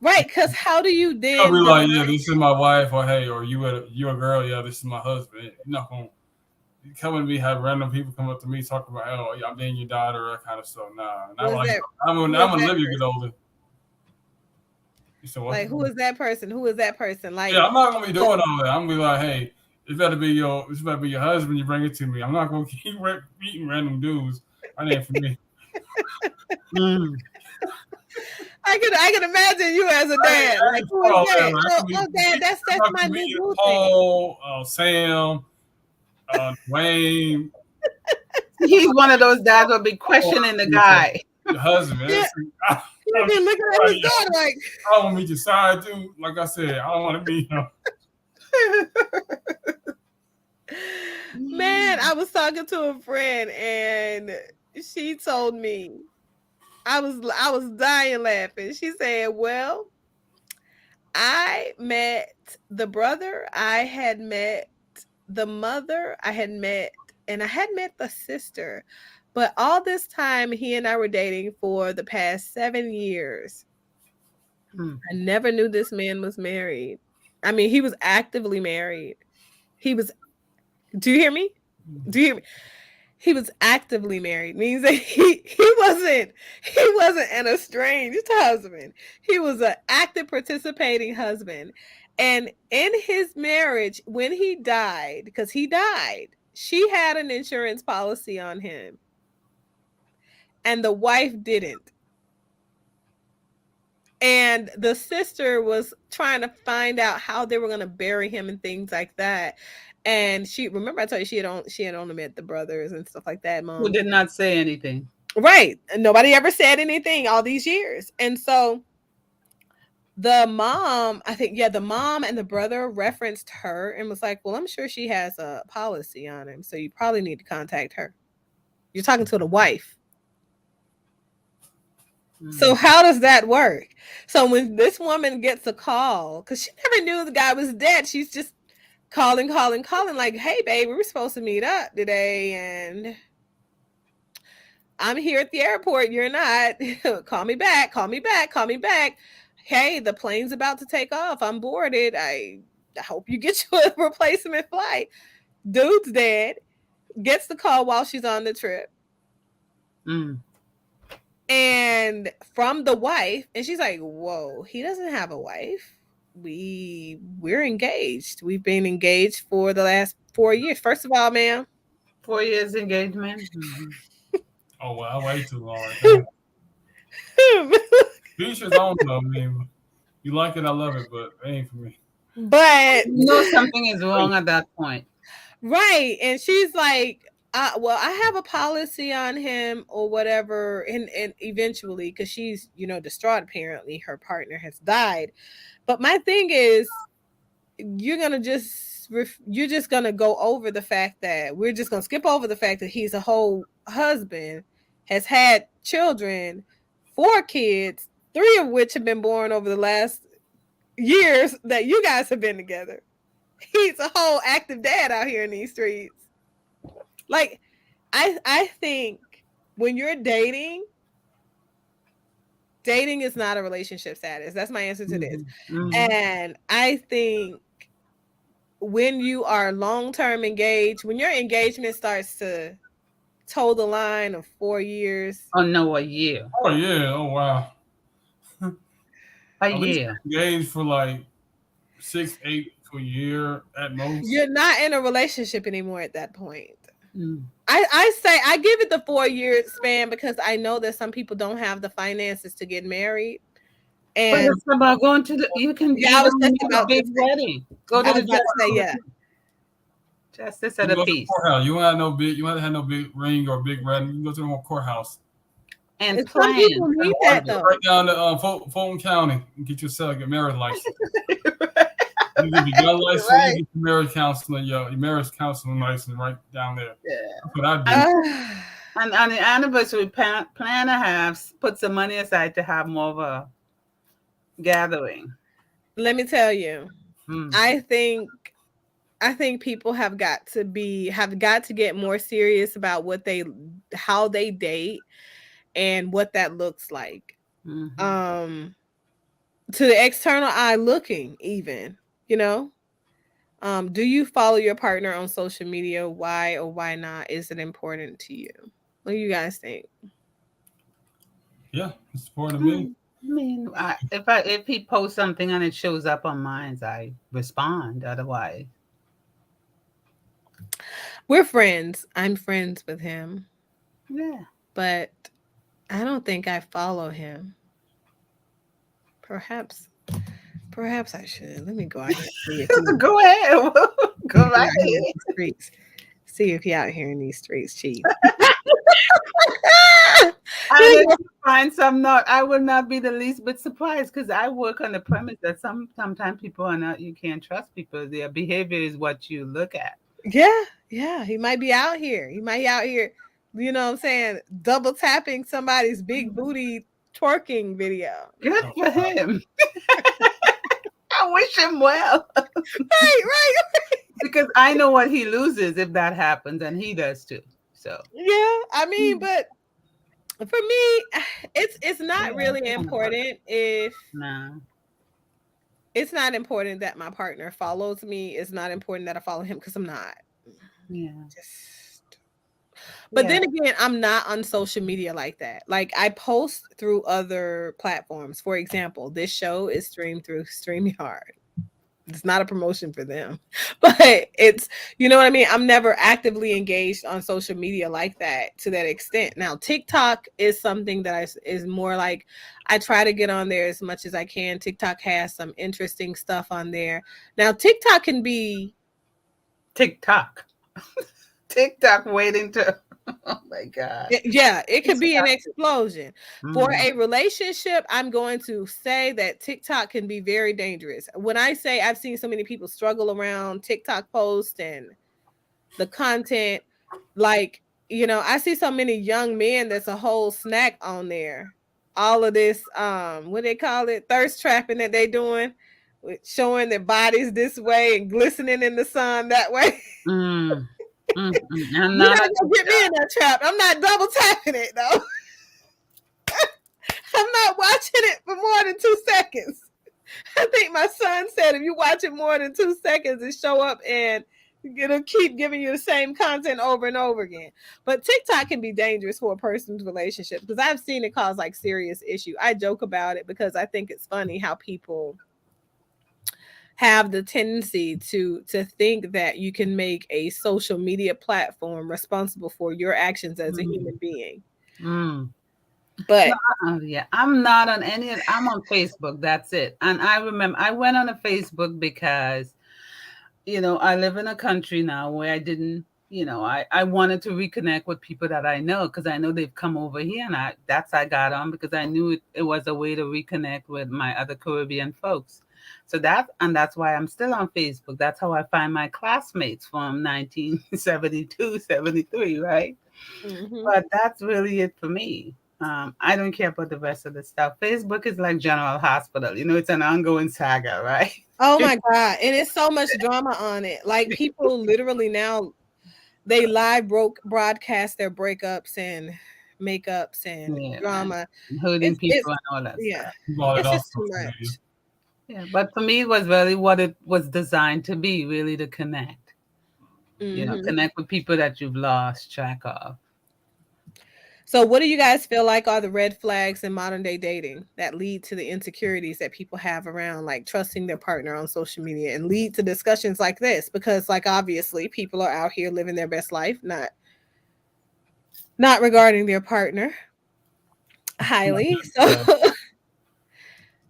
Right, because how do you then?
I'll be like, yeah, this is my wife, or hey, or you a girl, yeah, this is my husband. You're not gonna come and have random people come up to me talking about, oh, I'm dating your daughter, that kind of stuff. Nah, I'm gonna live you get older. So
like, who is that person? Who is that person? Like,
yeah, I'm not gonna be doing all that. I'm gonna be like, hey, this better be your husband. You bring it to me. I'm not gonna keep meeting random dudes. That ain't for me.
I can imagine you as a dad. Like, who is that? Oh, Dad, that's my new boo
Paul, Sam, Wayne.
He's one of those dads who'll be questioning the guy.
Your husband.
Yeah. He'll be looking at his daughter like,
I don't want to meet your side dude. Like I said, I don't want to meet him.
Man, I was talking to a friend and she told me, I was dying laughing. She said, well, I met the brother, I had met the mother, I had met the sister. But all this time, he and I were dating for the past 7 years. I never knew this man was married. I mean, he was actively married. Do you hear me? Do you hear me? He was actively married. Means that he wasn't an estranged husband. He was an active participating husband. And in his marriage, when he died, because he died, she had an insurance policy on him. And the wife didn't. And the sister was trying to find out how they were going to bury him and things like that. And remember I told you she had only met the brothers and stuff like that. Mom,
who did not say anything.
Right. Nobody ever said anything all these years. And so the mom, I think, the mom and the brother referenced her and was like, well, I'm sure she has a policy on him, so you probably need to contact her. You're talking to the wife. So how does that work? So when this woman gets a call, because she never knew the guy was dead, she's just calling, like, hey, babe, we were supposed to meet up today, and I'm here at the airport. You're not. Call me back. Hey, the plane's about to take off. I'm boarded. I hope you get you a replacement flight. Dude's dead. Gets the call while she's on the trip. And from the wife, and she's like, whoa, he doesn't have a wife. We're engaged. We've been engaged for the last 4 years. First of all, ma'am.
4 years engagement.
Oh, well, I wait too long. Each his own, though. I mean, you like it, I love it, but it ain't for me.
But
you know something is wrong at that point.
Right. And she's like, well, I have a policy on him or whatever. And eventually, because she's, distraught, apparently her partner has died. But my thing is, you're just going to go over the fact that we're just going to skip over the fact that he's a whole husband, has had children, 4 kids, 3 of which have been born over the last years that you guys have been together. He's a whole active dad out here in these streets. Like, I think when you're dating is not a relationship status. That's my answer to this. And I think when you are long-term engaged, when your engagement starts to toe the line of 4 years.
Oh, no, a year.
Oh, yeah. Oh, wow.
A year.
Engaged for like 6, 8 to a year at most.
You're not in a relationship anymore at that point. I say I give it the 4-year span because I know that some people don't have the finances to get married. And
but it's about going to you can
I was thinking about
a big wedding. Go to the justice at a piece.
You want to have no big ring or big wedding. You can go to the courthouse.
And plan.
Need that, though.
Right down to Fulton County and get yourself a marriage license. You get your gun license, right. You get your marriage counseling, your marriage counseling license right down there.
Yeah.
That's what I do.
And on the anniversary, plan to put some money aside to have more of a gathering.
Let me tell you, I think people have got to get more serious about how they date and what that looks like. To the external eye looking, even, do you follow your partner on social media? Why or why not? Is it important to you? What do you guys think?
Yeah, it's important to me.
I mean, if he posts something and it shows up on mine, I respond. Otherwise,
we're friends. I'm friends with him.
Yeah,
but I don't think I follow him. Perhaps I should. Let me go out here.
Go ahead. Go right ahead.
See if he out here in these streets, Chief.
I would not be the least bit surprised because I work on the premise that sometimes people are not. You can't trust people. Their behavior is what you look at.
Yeah. He might be out here. You know what I'm saying? Double tapping somebody's big booty twerking video.
Good for him. I wish him well.
Right.
Because I know what he loses if that happens, and he does too. So
yeah, I mean, but for me, it's not really important if it's not important that my partner follows me. It's not important that I follow him because I'm not.
Yeah.
But then again, I'm not on social media like that. Like I post through other platforms. For example, this show is streamed through StreamYard. It's not a promotion for them, but it's, you know what I mean? I'm never actively engaged on social media like that to that extent. Now, TikTok is something that is more like I try to get on there as much as I can. TikTok has some interesting stuff on there. Now, TikTok can be
TikTok. TikTok waiting to. Oh my God.
It could be an explosion. For
Mm.
a relationship, I'm going to say that TikTok can be very dangerous. When I say I've seen so many people struggle around TikTok posts and the content, like, I see so many young men that's a whole snack on there. All of this, what they call it, thirst trapping that they doing, with showing their bodies this way and glistening in the sun that way.
Mm. Mm.
You're not gonna get me in that trap. I'm not double tapping it though. I'm not watching it for more than 2 seconds. I think my son said if you watch it more than 2 seconds, it show up and it'll keep giving you the same content over and over again. But TikTok can be dangerous for a person's relationship because I've seen it cause like serious issue. I joke about it because I think it's funny how people have the tendency to think that you can make a social media platform responsible for your actions as a human being. But
yeah, I'm not on any. I'm on Facebook. That's it. And I remember I went on a Facebook because, I live in a country now where I didn't. I wanted to reconnect with people that I know because I know they've come over here, and I got on because I knew it was a way to reconnect with my other Caribbean folks. So that's why I'm still on Facebook. That's how I find my classmates from 1972, 73, right? Mm-hmm. But that's really it for me. I don't care about the rest of the stuff. Facebook is like General Hospital. It's an ongoing saga, right?
Oh my God. And it's so much drama on it. Like people literally now, they live broadcast their breakups and makeups and drama.
And hurting people and all that stuff.
It's just too much.
Yeah, but for me, it was really what it was designed to be, really to connect. Connect with people that you've lost track of.
So what do you guys feel like are the red flags in modern day dating that lead to the insecurities that people have around like trusting their partner on social media and lead to discussions like this? Because like obviously people are out here living their best life, not regarding their partner highly. So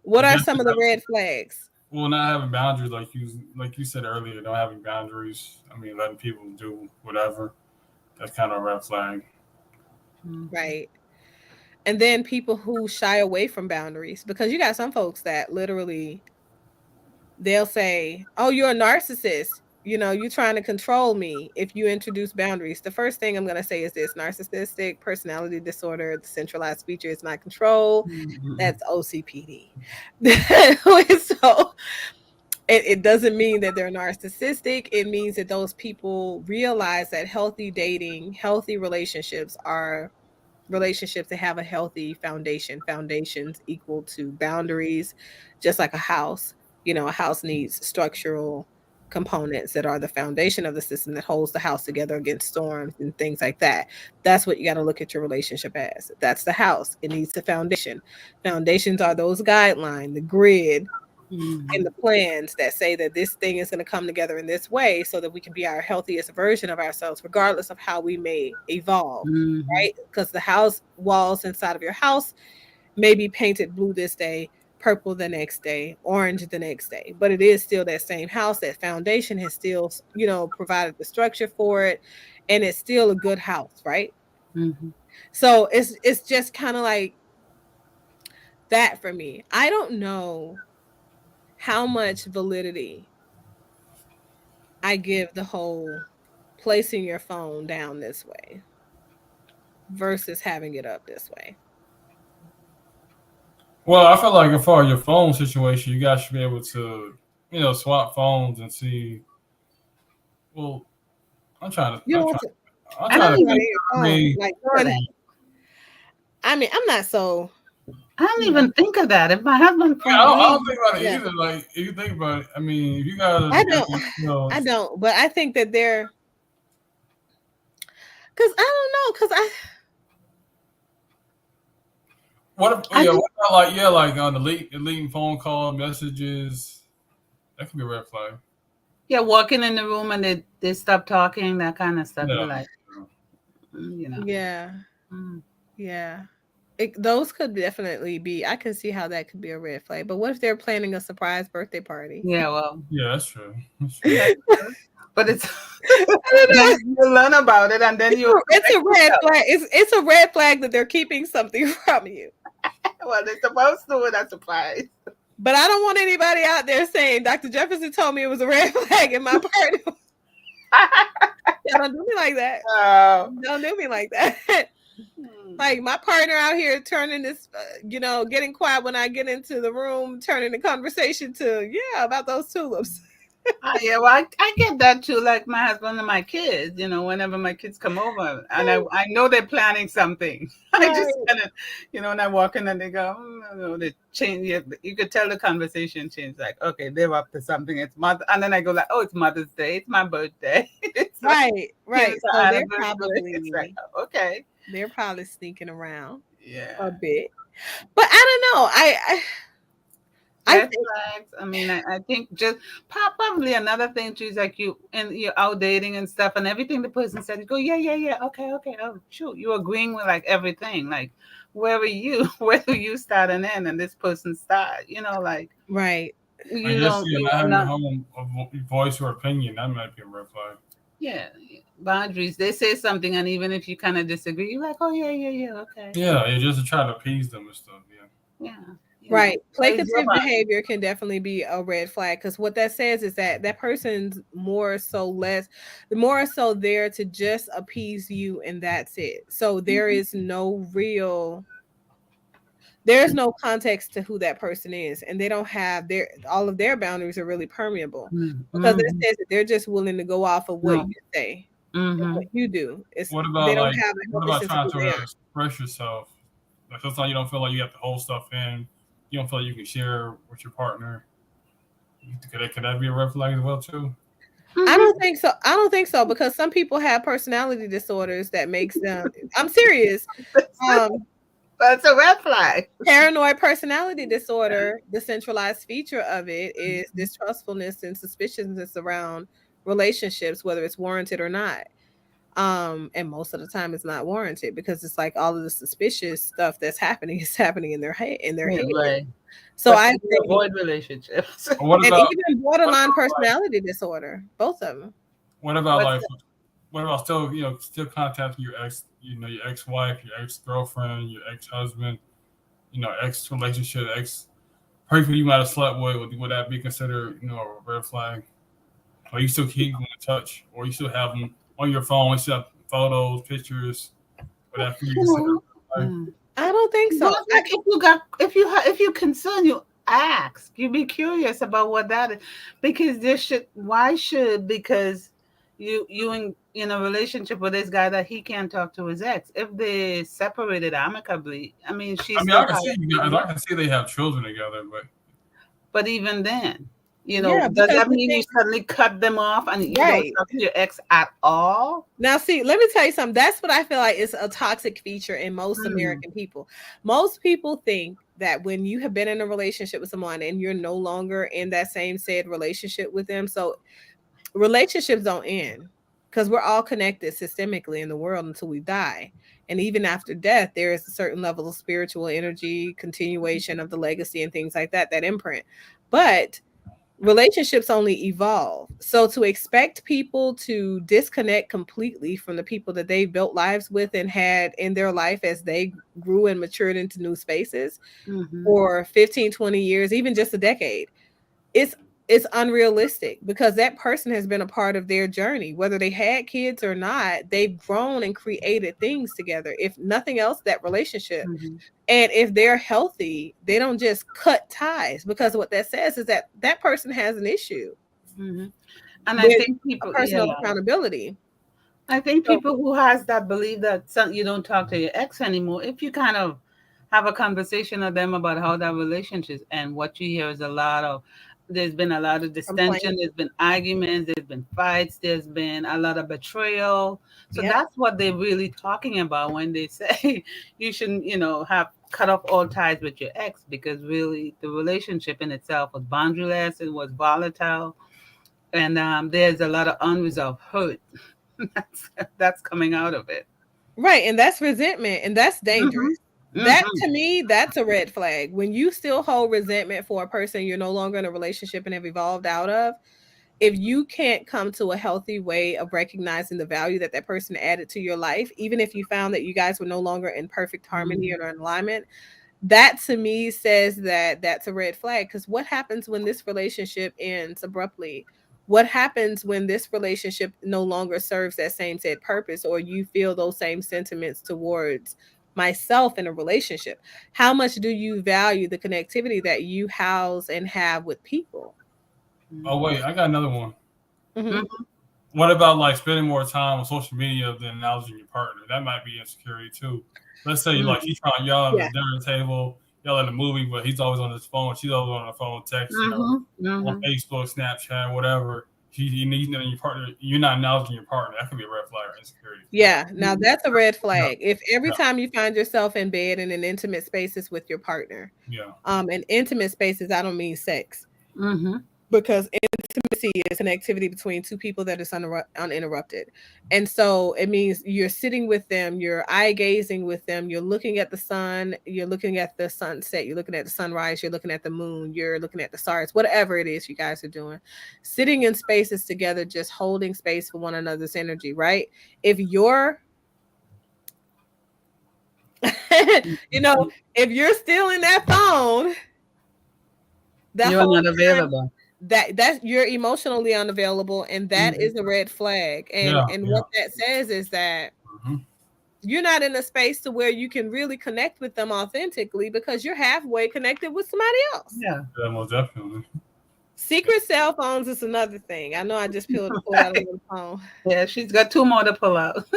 what are some of the red flags?
Well, not having boundaries like you said earlier, not having boundaries. I mean, letting people do whatever. That's kind of a red flag.
Right. And then people who shy away from boundaries, because you got some folks that literally they'll say, "Oh, you're a narcissist. You're trying to control me if you introduce boundaries." The first thing I'm going to say is this: narcissistic personality disorder, the centralized feature is not control. That's OCPD. So it doesn't mean that they're narcissistic. It means that those people realize that healthy dating, healthy relationships are relationships that have a healthy foundation. Foundations equal to boundaries, just like a house. A house needs structural components that are the foundation of the system that holds the house together against storms and things like that. That's what you got to look at your relationship as. That's the house. It needs a foundation. Foundations are those guidelines, the grid, and the plans that say that this thing is going to come together in this way so that we can be our healthiest version of ourselves, regardless of how we may evolve, right? Because the house walls inside of your house may be painted blue this day, purple the next day, orange the next day, but it is still that same house. That foundation has still, provided the structure for it, and it's still a good house, right? So it's just kind of like that for me. I don't know how much validity I give the whole placing your phone down this way versus having it up this way.
Well, I feel like as far as your phone situation, you guys should be able to, swap phones and see. Well, I'm trying to.
I mean, I'm not so.
I don't even think of that. If my husband,
I don't think about it either. Like, if you think about it, I mean, if you guys,
I don't. But I think that they're, because I don't know, because
what about like on deleting phone call messages? That could be a red flag.
Yeah, walking in the room and they stop talking, that kind of stuff.
No.
Like,
Yeah. Yeah. Those could definitely be. I can see how that could be a red flag. But what if they're planning a surprise birthday party?
Yeah, well.
Yeah, that's true.
But it's Then you learn about it, and then
it's a red flag. It's a red flag that they're keeping something from you.
Well, they're supposed to with a surprise.
But I don't want anybody out there saying Dr. Jefferson told me it was a red flag in my partner. Don't do me like that. Don't do me like that. Like my partner out here turning this, getting quiet when I get into the room, turning the conversation to, about those tulips.
Yeah, well, I get that too. Like my husband and my kids, whenever my kids come over, and I know they're planning something. Right. I just kind of, and I walk in and they go, they change. You could tell the conversation changed. Like, okay, they're up to something. It's mother, and then I go like, oh, it's Mother's Day. It's my birthday. It's
right. So they're
probably like, okay.
They're probably sneaking around.
Yeah,
a bit. But I don't know.
Red flags. I mean, I think just probably another thing too is like you're out dating and stuff, and everything the person said, you go, yeah, okay. Oh, shoot, you're agreeing with like everything. Like, where do you start and end, and this person start? Like,
right.
You don't. You're not having a home voice or opinion. That might be a red flag.
Yeah, boundaries. They say something, and even if you kind of disagree, you're like, oh yeah, okay.
Yeah, you just try to appease them and stuff.
Yeah.
Right. Placative behavior can definitely be a red flag because what that says is that person's more so there to just appease you and that's it. So there's no context to who that person is, and they don't have all of their boundaries are really permeable because it says that they're just willing to go off of what you say and what you do.
What about trying to express yourself? Like sometimes you don't feel like you have to hold stuff in. You don't feel like you can share with your partner. Could that be a red flag as well too?
I don't think so because some people have personality disorders that makes them. I'm serious.
That's a red flag.
Paranoid personality disorder. The centralized feature of it is distrustfulness and suspiciousness around relationships, whether it's warranted or not. And most of the time it's not warranted because it's like all of the suspicious stuff that's happening is happening in their head.
Right.
So I
avoid relationships.
Even borderline personality disorder, both of them.
What about still contacting your ex, your ex-wife, your ex-girlfriend, your ex-husband, ex-relationship, person you might have slept with? Would that be considered, a red flag? Or you still keep them in touch, or you still have them on your phone, you have photos, pictures, whatever.
I don't think so.
Like if you concern, you ask. You be curious about what that is, because because you in a relationship with this guy that he can't talk to his ex. If they separated amicably, I
can see they have children together,
but even then. Does that mean you suddenly cut them off and you don't talk to your ex at all?
Now, see, let me tell you something. That's what I feel like is a toxic feature in most American people. Most people think that when you have been in a relationship with someone and you're no longer in that same said relationship with them, so relationships don't end because we're all connected systemically in the world until we die. And even after death, there is a certain level of spiritual energy, continuation of the legacy and things like that imprint. But relationships only evolve. So to expect people to disconnect completely from the people that they built lives with and had in their life as they grew and matured into new spaces for 15, 20 years, even just a decade, it's unrealistic because that person has been a part of their journey. Whether they had kids or not, they've grown and created things together. If nothing else, that relationship. And if they're healthy, they don't just cut ties, because what that says is that person has an issue.
And I think people
personal accountability.
I think people who has that believe that you don't talk to your ex anymore. If you kind of have a conversation with them about how that relationship is, and what you hear is there's been a lot of distension, there's been arguments, there's been fights, there's been a lot of betrayal. So that's what they're really talking about when they say you shouldn't, have cut off all ties with your ex, because really the relationship in itself was boundaryless, it was volatile, and there's a lot of unresolved hurt that's coming out of it.
Right, and that's resentment, and that's dangerous. That to me, that's a red flag. When you still hold resentment for a person you're no longer in a relationship and have evolved out of, if you can't come to a healthy way of recognizing the value that that person added to your life, even if you found that you guys were no longer in perfect harmony or in alignment, that to me says that that's a red flag. Because what happens when this relationship ends abruptly? What happens when this relationship no longer serves that same said purpose, or you feel those same sentiments towards myself in a relationship? How much do you value the connectivity that you house and have with people?
Oh wait, I got another one.
Mm-hmm.
What about like spending more time on social media than acknowledging your partner? That might be insecurity too. Let's say like he's trying y'all at the dinner table, y'all at the movie, but he's always on his phone. She's always on the phone, texting on Facebook, Snapchat, whatever. He needs your partner. You're not acknowledging your partner. That could be a red flag or insecurity.
Yeah, now that's a red flag. If every time you find yourself in bed and in intimate spaces with your partner, in intimate spaces, I don't mean sex, because intimacy is connectivity between two people that is uninterrupted. And so it means you're sitting with them, you're eye gazing with them, you're looking at the sun, you're looking at the sunset, you're looking at the sunrise, you're looking at the moon, you're looking at the stars, whatever it is you guys are doing, sitting in spaces together, just holding space for one another's energy, right? If you're if you're still in that phone,
you're not available.
That's you're emotionally unavailable, and that is a red flag. And what that says is that you're not in a space to where you can really connect with them authentically, because you're halfway connected with somebody else.
Yeah, most definitely.
Secret cell phones is another thing. I know I just pulled out a little phone.
Yeah, she's got 2 more to pull out.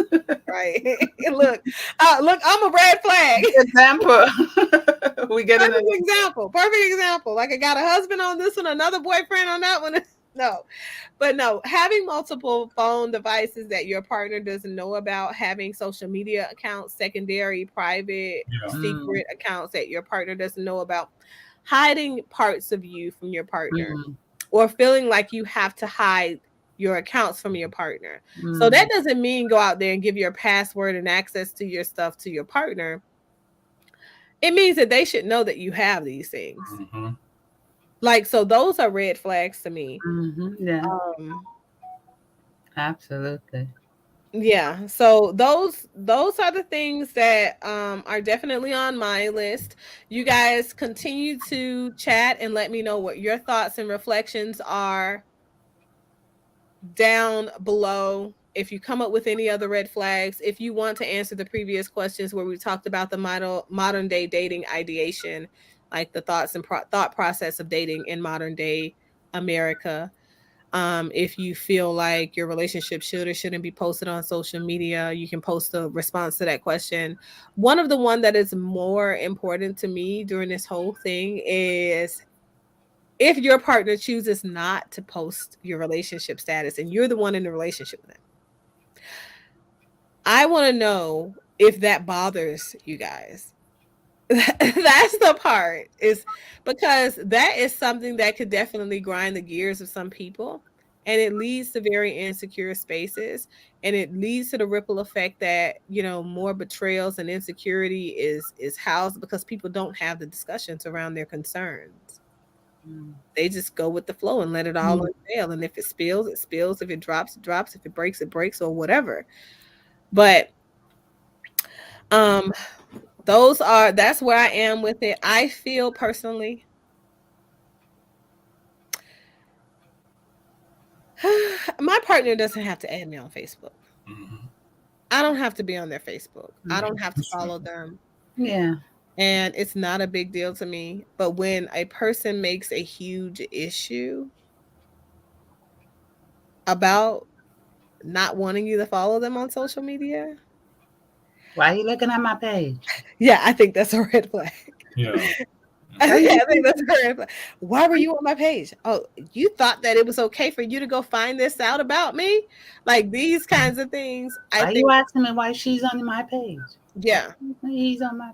Right. Look, I'm a red flag.
Example. We get an
example. Perfect example. Like I got a husband on this one, another boyfriend on that one. No, having multiple phone devices that your partner doesn't know about, having social media accounts, secondary, private, secret accounts that your partner doesn't know about, hiding parts of you from your partner, or feeling like you have to hide your accounts from your partner. So that doesn't mean go out there and give your password and access to your stuff to your partner. It means that they should know that you have these things. Like, so those are red flags to me.
Yeah. Absolutely.
Yeah. So those are the things that are definitely on my list. You guys continue to chat and let me know what your thoughts and reflections are down below. If you come up with any other red flags, if you want to answer the previous questions where we talked about the modern day dating ideation, like the thoughts and thought process of dating in modern day America. If you feel like your relationship should or shouldn't be posted on social media, you can post a response to that question. One of the one that is more important to me during this whole thing is if your partner chooses not to post your relationship status and you're the one in the relationship with them. I want to know if that bothers you guys. That's the part, is because that is something that could definitely grind the gears of some people, and it leads to very insecure spaces, and it leads to the ripple effect that more betrayals and insecurity is housed because people don't have the discussions around their concerns. They just go with the flow and let it all unveil, and if it spills, it spills. If it drops, it drops. If it breaks, it breaks, or whatever. But that's where I am with it. I feel personally my partner doesn't have to add me on Facebook. I don't have to be on their Facebook. I don't have to follow them.
Yeah.
And it's not a big deal to me. But when a person makes a huge issue about not wanting you to follow them on social media.
Why are you looking at my page?
Yeah, I think that's a red flag.
Yeah.
I think that's a red flag. Why were you on my page? Oh, you thought that it was okay for you to go find this out about me? Like these kinds of things.
Why are you asking me why she's on my page?
Yeah.
He's on my.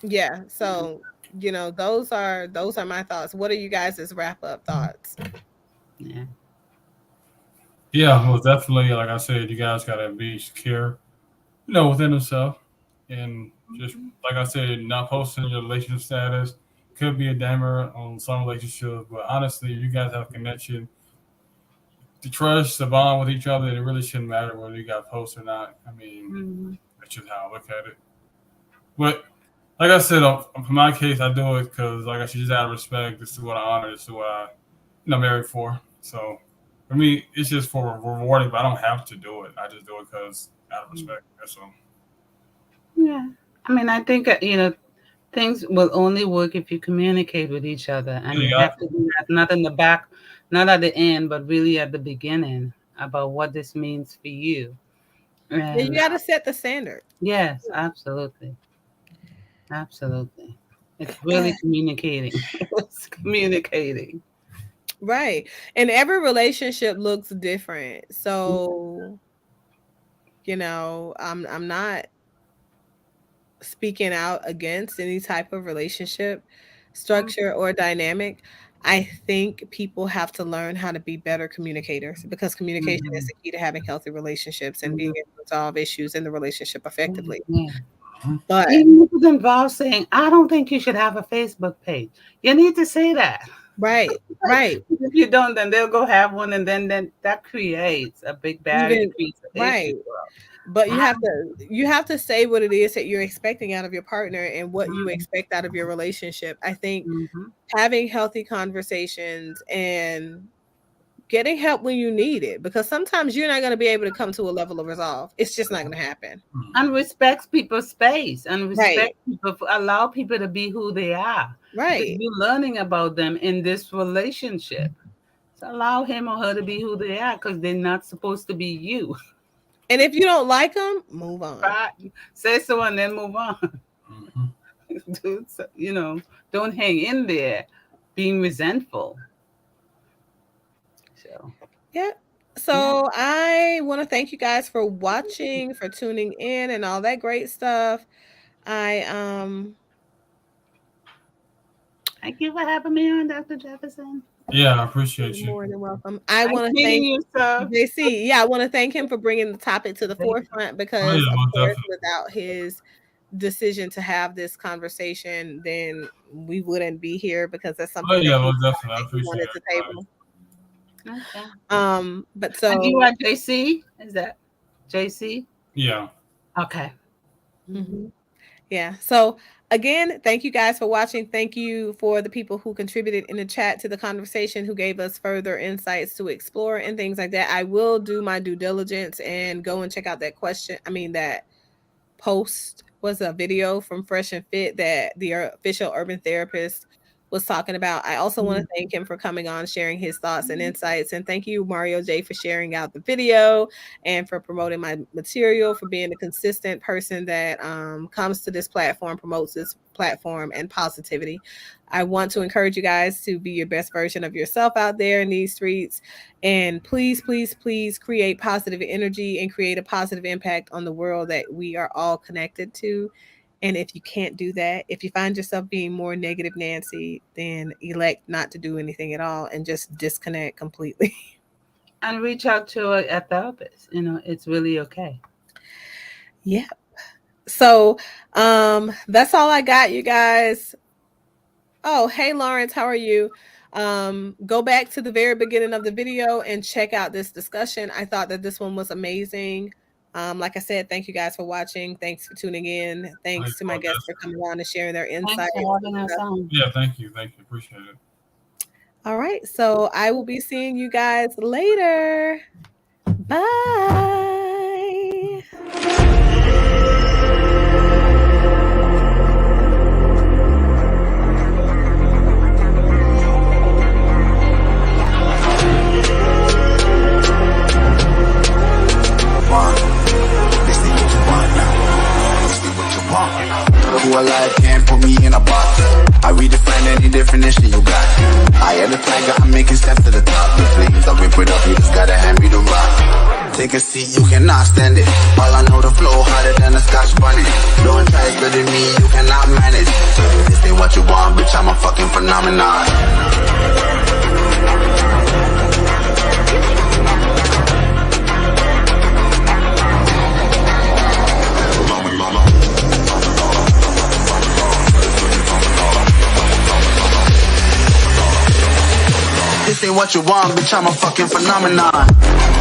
Yeah. So, those are my thoughts. What are you guys' wrap up thoughts?
Yeah.
Yeah, well, definitely, like I said, you guys got to be secure, within yourself. And just, like I said, not posting your relationship status could be a damper on some relationships. But honestly, you guys have a connection. the trust, the bond with each other, it really shouldn't matter whether you got posts or not. I mean, that's just how I look at it. But like I said, for my case, I do it because, like I said, just out of respect. This is what I honor. This is what I'm married for. So for me, it's just for rewarding, but I don't have to do it. I just do it because out of respect. That's all.
Yeah. I mean, I think, things will only work if you communicate with each other. And you have to do that, not in the back, not at the end, but really at the beginning about what this means for you.
And you got to set the standard.
Yes, absolutely. Absolutely. It's really communicating. It's communicating.
Right. And every relationship looks different. So, I'm not speaking out against any type of relationship structure or dynamic. I think people have to learn how to be better communicators, because communication is the key to having healthy relationships and being able to resolve issues in the relationship effectively. But
even if it involves saying, I don't think you should have a Facebook page. You need to say that.
Right.
If you don't, then they'll go have one, and then that creates a big barrier.
Right. But you have to say what it is that you're expecting out of your partner and what you expect out of your relationship. I think having healthy conversations and getting help when you need it, because sometimes you're not going to be able to come to a level of resolve. It's just not going to happen.
And respect people's space, and respect people, allow people to be who they are.
Right.
You're learning about them in this relationship. So allow him or her to be who they are, because they're not supposed to be you.
And if you don't like them, move on.
Right. Say so and then move on. Don't hang in there being resentful.
So I want to thank you guys for watching, for tuning in, and all that great stuff.
Thank you for having me on, Dr. Jefferson.
Yeah, I appreciate you.
More than welcome. I want to thank you, JC. Yeah, I want to thank him for bringing the topic to the forefront, because of course, without his decision to have this conversation, then we wouldn't be here, because that's something
definitely. I appreciate
the table.
Okay.
But so
and you are JC? Is that JC?
Yeah.
Okay.
Yeah. So again, thank you guys for watching. Thank you for the people who contributed in the chat to the conversation, who gave us further insights to explore and things like that. I will do my due diligence and go and check out that that post was a video from Fresh and Fit that the official urban therapist was talking about. I also want to thank him for coming on, sharing his thoughts and insights. And thank you, Mario J, for sharing out the video and for promoting my material, for being a consistent person that comes to this platform, promotes this platform and positivity. I want to encourage you guys to be your best version of yourself out there in these streets. And please, please, please create positive energy and create a positive impact on the world that we are all connected to. And if you can't do that, if you find yourself being more negative Nancy, then elect not to do anything at all and just disconnect completely.
And reach out to a therapist. It's really okay.
Yep. So that's all I got, you guys. Oh, hey, Lawrence, how are you? Go back to the very beginning of the video and check out this discussion. I thought that this one was amazing. Like I said, thank you guys for watching. Thanks for tuning in. Thanks to my guests for coming on and sharing their insights.
Yeah, thank you. Appreciate it.
All right. So I will be seeing you guys later. Bye.
Who alive can't put me in a box. I redefine any definition you got. I am the tiger, I'm making steps to the top. The flames, I'll rip it up, you just gotta hand me the rock. Take a seat, you cannot stand it. All I know, the flow harder than a Scotch bunny. Don't try studying me, you cannot manage. This ain't what you want, bitch, I'm a fucking phenomenon. This ain't what you want, bitch, I'm a fucking phenomenon.